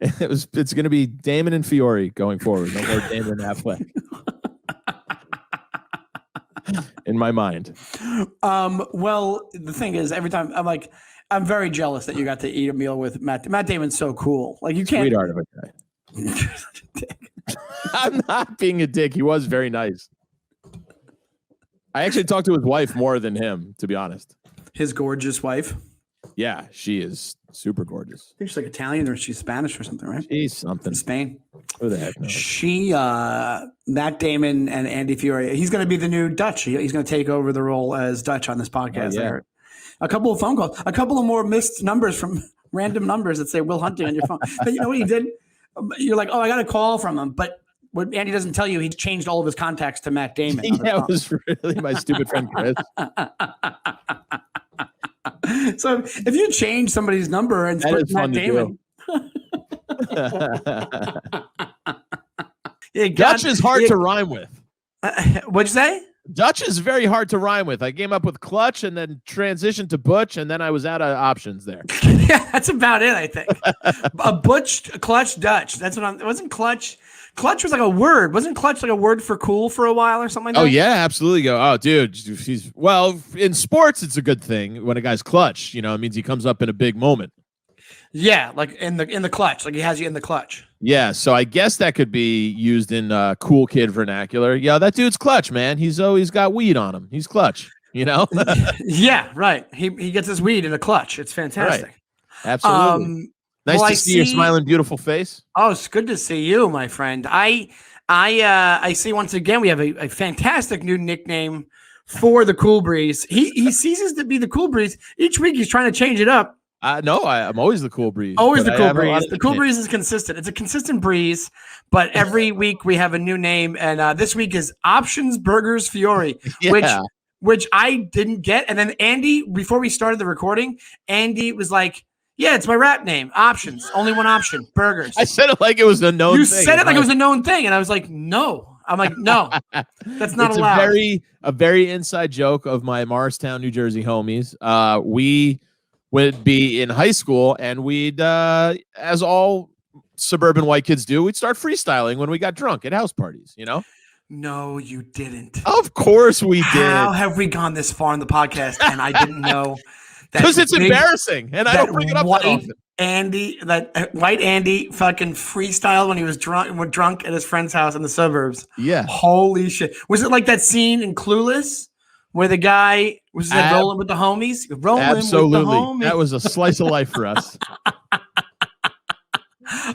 It's going to be Damon and Fiore going forward. No more Damon and Affleck. In my mind. Well, the thing is, every time I'm very jealous that you got to eat a meal with Matt. Matt Damon's so cool. Like you can't. Sweetheart of a guy. You're such a dick. I'm not being a dick. He was very nice. I actually talked to his wife more than him, to be honest. His gorgeous wife. Yeah, she is super gorgeous. I think she's like Italian or she's Spanish or something, right? She's something. Spain. Who the heck knows? She, Matt Damon and Andy Fiore. He's going to be the new Dutch. He's going to take over the role as Dutch on this podcast. Oh, yeah. A couple of phone calls, a couple of more missed numbers from random numbers that say Will Hunting on your phone. But you know what he did? You're like, I got a call from him. But what Andy doesn't tell you, he changed all of his contacts to Matt Damon. Yeah, it was really my stupid friend Chris. So if you change somebody's number and put Matt Damon, Dutch is hard to rhyme with. What'd you say? Dutch is very hard to rhyme with. I came up with clutch and then transitioned to butch, and then I was out of options there. Yeah, that's about it, I think. A butch, clutch, Dutch. That's what it wasn't clutch. Clutch was like a word. Wasn't clutch like a word for cool for a while or something like that? Oh, yeah, absolutely. Oh, dude. In sports, it's a good thing when a guy's clutch. It means he comes up in a big moment. Yeah, like in the clutch. Like he has you in the clutch. Yeah, so I guess that could be used in cool kid vernacular. Yeah, that dude's clutch, man. He's always got weed on him. He's clutch, Yeah, right. He gets his weed in a clutch. It's fantastic. Right. Absolutely. Nice to see your smiling, beautiful face. Oh, it's good to see you, my friend. I see once again we have a fantastic new nickname for the Cool Breeze. He ceases to be the Cool Breeze. Each week he's trying to change it up. No, I'm always the Cool Breeze. Always the Cool Breeze. The Cool Breeze is consistent. It's a consistent breeze, but every week we have a new name, and this week is Options Burgers Fiore, which I didn't get. And then Andy, before we started the recording, Andy was like, Yeah, it's my rap name. Options. Only one option. Burgers. I said it like it was a known You thing. said it like it was a known thing, and I was like, no. I'm like, no, that's not it's allowed. A very inside joke of my Morristown, New Jersey homies. We would be in high school, and we'd, as all suburban white kids do, we'd start freestyling when we got drunk at house parties, you know? No, you didn't. Of course we did. How have we gone this far in the podcast and I didn't know? Because it's embarrassing, and I don't bring it up that often. White Andy fucking freestyle when he was drunk at his friend's house in the suburbs. Yeah. Holy shit. Was it like that scene in Clueless where the guy was like rolling with the homies? Absolutely. With the homies. That was a slice of life for us.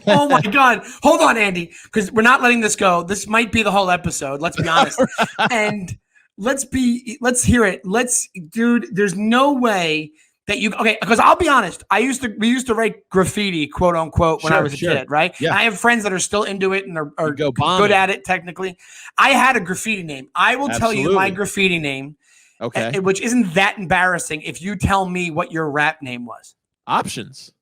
Oh my God. Hold on, Andy, because we're not letting this go. This might be the whole episode. Let's be honest. And let's hear it. Dude, there's no way that because I'll be honest, we used to write graffiti, quote unquote, when I was a kid, right? Yeah. And I have friends that are still into it and are good at it technically. I had a graffiti name. I will tell you my graffiti name. Okay. Which isn't that embarrassing if you tell me what your rap name was. Options.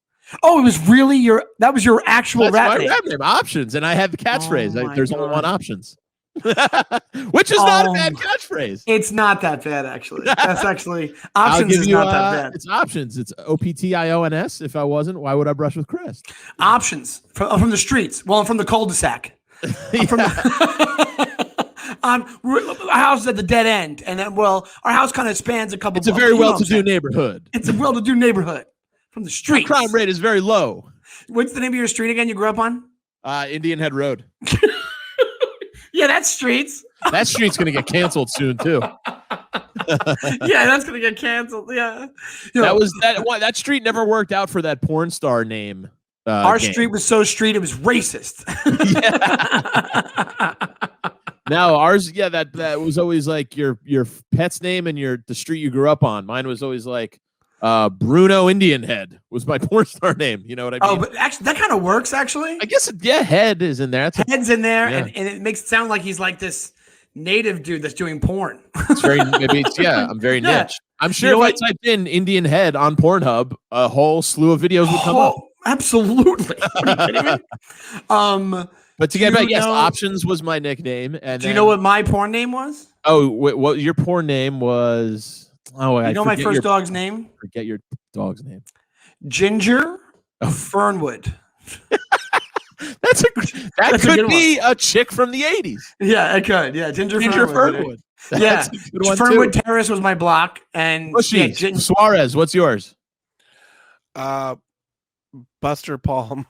Oh, it was really that was your actual rap name. Rap name, Options, and I had the catchphrase. There's only one Options. Which is not a bad catchphrase. It's not that bad, actually. That's actually Options is not that bad. It's Options. It's OPTIONS. If I wasn't, why would I brush with Chris? Options from the streets. Well, I'm from the cul-de-sac. Our house is at the dead end, and then our house kind of spans a couple. It's a very well-to-do neighborhood. It's a well-to-do neighborhood from the street. Crime rate is very low. What's the name of your street again? You grew up on? Indian Head Road. Yeah, that's streets. That street's gonna get canceled soon too. Yeah, that's gonna get canceled. Yeah, that street never worked out for that porn star name. Our street was so street it was racist. Now ours, that was always like your pet's name and the street you grew up on. Mine was always like Bruno Indian Head was my porn star name. You know what I mean? Oh, but actually, that kind of works. Actually, I guess Head is in there. Head's in there, and it makes it sound like he's like this native dude that's doing porn. It's very I'm very niche. I'm sure if I typed in Indian Head on Pornhub, a whole slew of videos would come up. Absolutely. Are you kidding me? But to get back, yes, Options was my nickname. And do you know what my porn name was? Oh, what your porn name was? Oh, you know my first dog's name? Forget your dog's name. Ginger Fernwood. That could be a chick from the 80s. Yeah, it could. Yeah, Ginger Fernwood. Yeah, Fernwood Terrace was my block. And Suarez, what's yours? Buster Palm.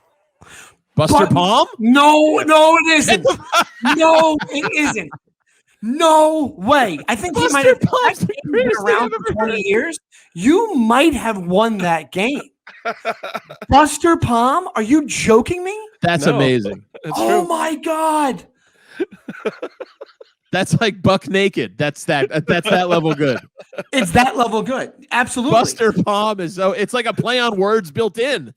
Buster Palm? No, it isn't. No, it isn't. No way. I think he might have been around for 20 years. You might have won that game. Buster Palm? Are you joking me? That's amazing. True. My God. That's like buck naked. That's that level good. It's that level good. Absolutely. Buster Palm is it's like a play on words built in.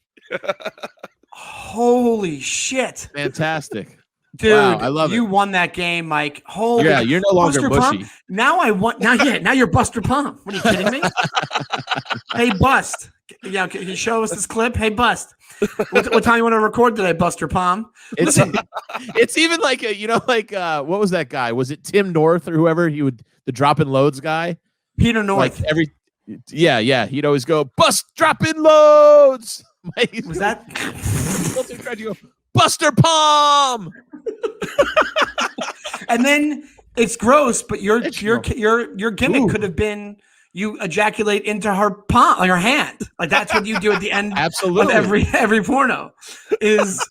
Holy shit. Fantastic. Dude, wow, I love you it. won that game, Mike. Holy you're no longer Buster mushy. Palm? Now you're Buster Palm. What are you kidding me? Hey, Bust. Yeah, can you show us this clip? Hey, Bust. What time you want to record today, Buster Palm? It's even like what was that guy? Was it Tim North or whoever? The drop in loads guy? Peter North. Like he'd always go, bust drop in loads. Was that tried to go, Buster Palm? And then it's gross, but your gimmick could have been you ejaculate into her palm, like her hand. Like that's what you do at the end Absolutely. of every porno is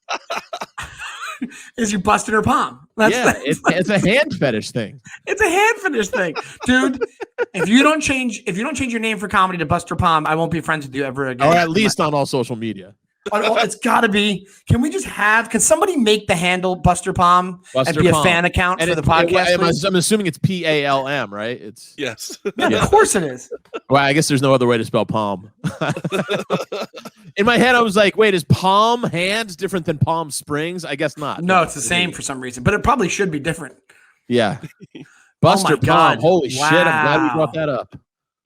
you busting her palm. It's a hand fetish thing. It's a hand fetish thing. Dude, if you don't change your name for comedy to Buster Palm, I won't be friends with you ever again. Or at least on all social media. It's got to be. Can somebody make the handle Buster Palm and be a fan account for the podcast? I'm assuming it's PALM, right? It's yes. Yeah, of course it is. Well, I guess there's no other way to spell palm. In my head, I was like, wait, is Palm Hands different than Palm Springs? I guess not. No, it's the same for some reason, but it probably should be different. Yeah. Buster Palm. Holy shit. I'm glad we brought that up.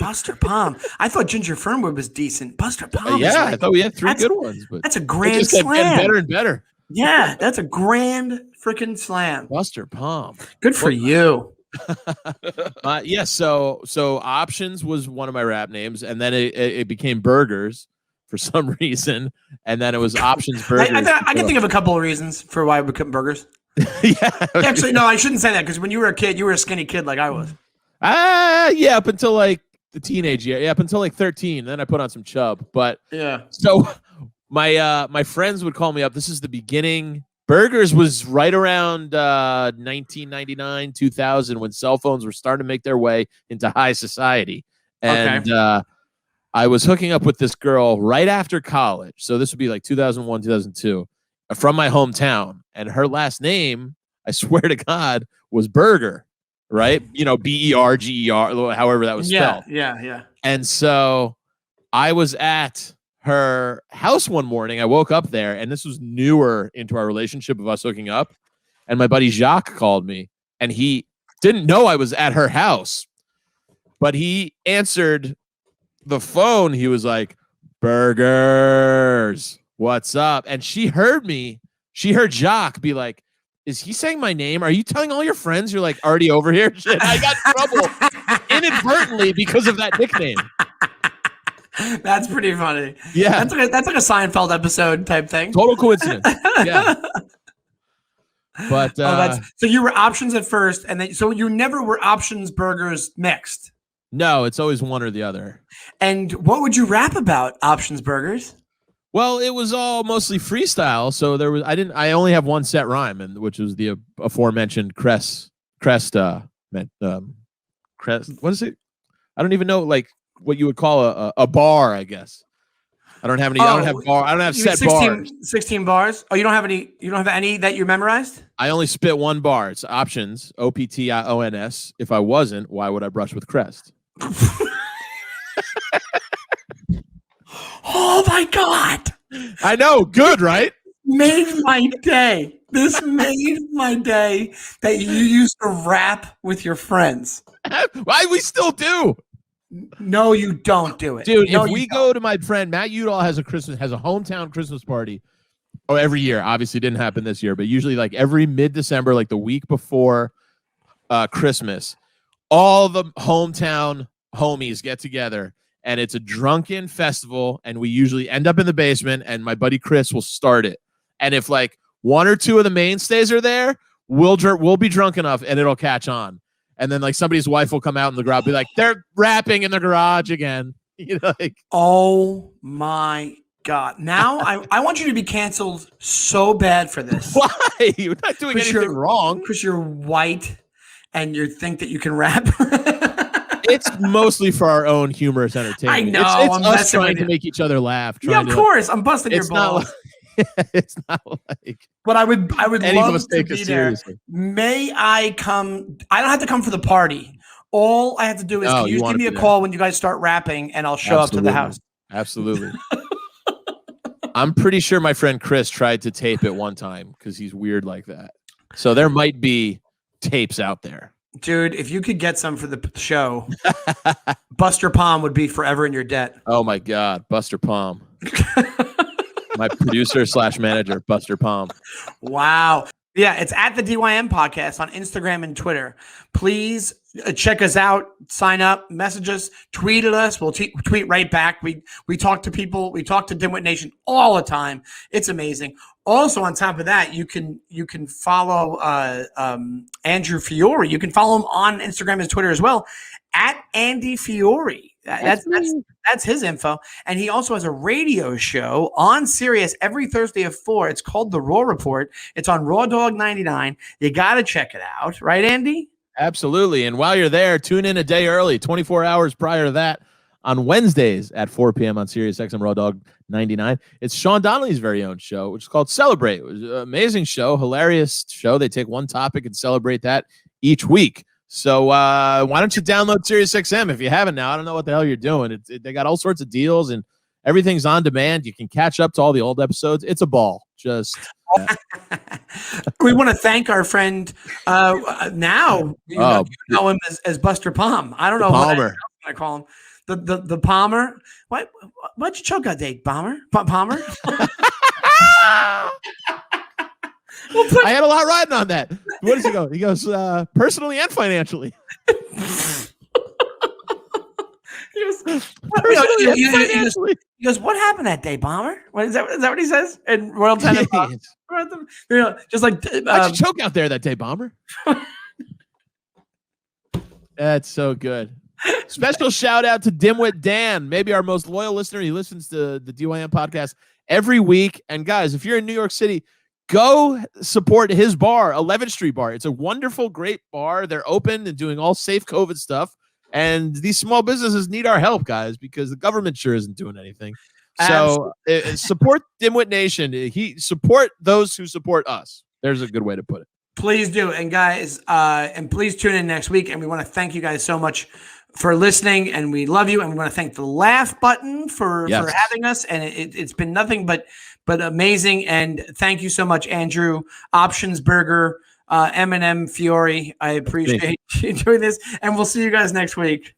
Buster Palm. I thought Ginger Fernwood was decent. Buster Palm. Yeah, I thought we had three good ones, but that's a it grand just kept getting slam. better and better. Yeah, that's a grand freaking slam. Buster Palm. Good for you. Yeah, so Options was one of my rap names, and then it became Burgers for some reason, and then it was Options Burgers. I can think of a couple of reasons for why we became Burgers. Yeah. Actually, no, I shouldn't say that because when you were a kid, you were a skinny kid like I was. Yeah, up until like the teenage year. Yeah, up until like 13. Then I put on some chub. But yeah. So my friends would call me up. This is the beginning. Burgers was right around 1999, 2000 when cell phones were starting to make their way into high society. And I was hooking up with this girl right after college. So this would be like 2001, 2002 from my hometown. And her last name, I swear to God, was Burger, right? You know, Berger, however that was spelled. Yeah. And so I was at her house one morning. I woke up there, and this was newer into our relationship of us hooking up. And my buddy Jacques called me, and he didn't know I was at her house, but he answered the phone. He was like, "Burgers, what's up?" And she heard me. She heard Jacques be like, "Is he saying my name? Are you telling all your friends you're like already over here?" Shit, I got in trouble inadvertently because of that nickname. That's pretty funny. Yeah, that's like a Seinfeld episode type thing. Total coincidence. Yeah. But so you were Options at first, and then so you never were Options Burgers mixed. No, it's always one or the other. And what would you rap about, Options Burgers? Well, it was all mostly freestyle, so I only have one set rhyme, and which was the aforementioned crest. What is it? I don't even know, like what you would call a bar, I guess. I don't have any. I don't have set bars. 16 bars. Oh, you don't have any. You don't have any that you memorized. I only spit one bar. It's Options, OPTIONS. If I wasn't, why would I brush with Crest? Oh my God! I know. Good, right? Made my day. This made my day that you used to rap with your friends. Why we still do? No, you don't do it, dude. No, if we go to my friend Matt Udall has a hometown Christmas party. Oh, every year. Obviously, didn't happen this year, but usually like every mid-December, like the week before Christmas, all the hometown homies get together. And it's a drunken festival, and we usually end up in the basement, and my buddy Chris will start it. And if like one or two of the mainstays are there, we'll be drunk enough, and it'll catch on. And then like somebody's wife will come out in the garage, be like, "They're rapping in the garage again." You know, like, oh my God! Now I want you to be canceled so bad for this. Why? You're not doing anything wrong. Because you're white, and you think that you can rap. It's mostly for our own humorous entertainment. I know. It's us trying to make each other laugh. Yeah, of course. I'm busting your balls. It's not like. But I would love to be there. Seriously. May I come? I don't have to come for the party. All I have to do is can you just give me a call when you guys start rapping, and I'll show up to the house. Absolutely. I'm pretty sure my friend Chris tried to tape it one time because he's weird like that. So there might be tapes out there. Dude, if you could get some for the show, Buster Palm would be forever in your debt. Oh my God, Buster Palm. My producer / manager, Buster Palm. Wow. Yeah, it's at the DYM podcast on Instagram and Twitter. Please check us out, sign up, message us, tweet at us. We'll tweet right back. We talk to people. We talk to Dimwit Nation all the time. It's amazing. Also, on top of that, you can follow Andrew Fiore. You can follow him on Instagram and Twitter as well, at Andy Fiore. That's his info. And he also has a radio show on Sirius every Thursday at 4. It's called The Raw Report. It's on Raw Dog 99. You got to check it out. Right, Andy? Absolutely. And while you're there, tune in a day early, 24 hours prior to that, on Wednesdays at 4 p.m. on Sirius XM Raw Dog 99. It's Sean Donnelly's very own show, which is called Celebrate. It was an amazing show, hilarious show. They take one topic and celebrate that each week. So why don't you download Sirius XM if you haven't now? I don't know what the hell you're doing. They got all sorts of deals, and everything's on demand. You can catch up to all the old episodes. It's a ball. Just we want to thank our friend. Now you know him as Buster Palm. I don't know Palmer. what I call him. the Palmer. Why'd you choke that day, Palmer? Palmer? I had a lot riding on that. What does he go? He goes, personally and financially. He goes, what happened that day, Bomber? Is that what he says? In Royal Tenenbaums? Just like why'd you choke out there that day, Bomber? That's so good. Special shout out to Dimwit Dan, maybe our most loyal listener. He listens to the DYM podcast every week. And guys, if you're in New York City, go support his bar, 11th Street Bar. It's a wonderful, great bar. They're open and doing all safe COVID stuff. And these small businesses need our help, guys, because the government sure isn't doing anything. So support Dimwit Nation. Support those who support us. There's a good way to put it. Please do. And guys, and please tune in next week. And we want to thank you guys so much for listening. And we love you. And we want to thank the LaughButton for having us. And it's been nothing but amazing. And thank you so much, Andrew, Options Burger, M&M Fiore. I appreciate you doing this. And we'll see you guys next week.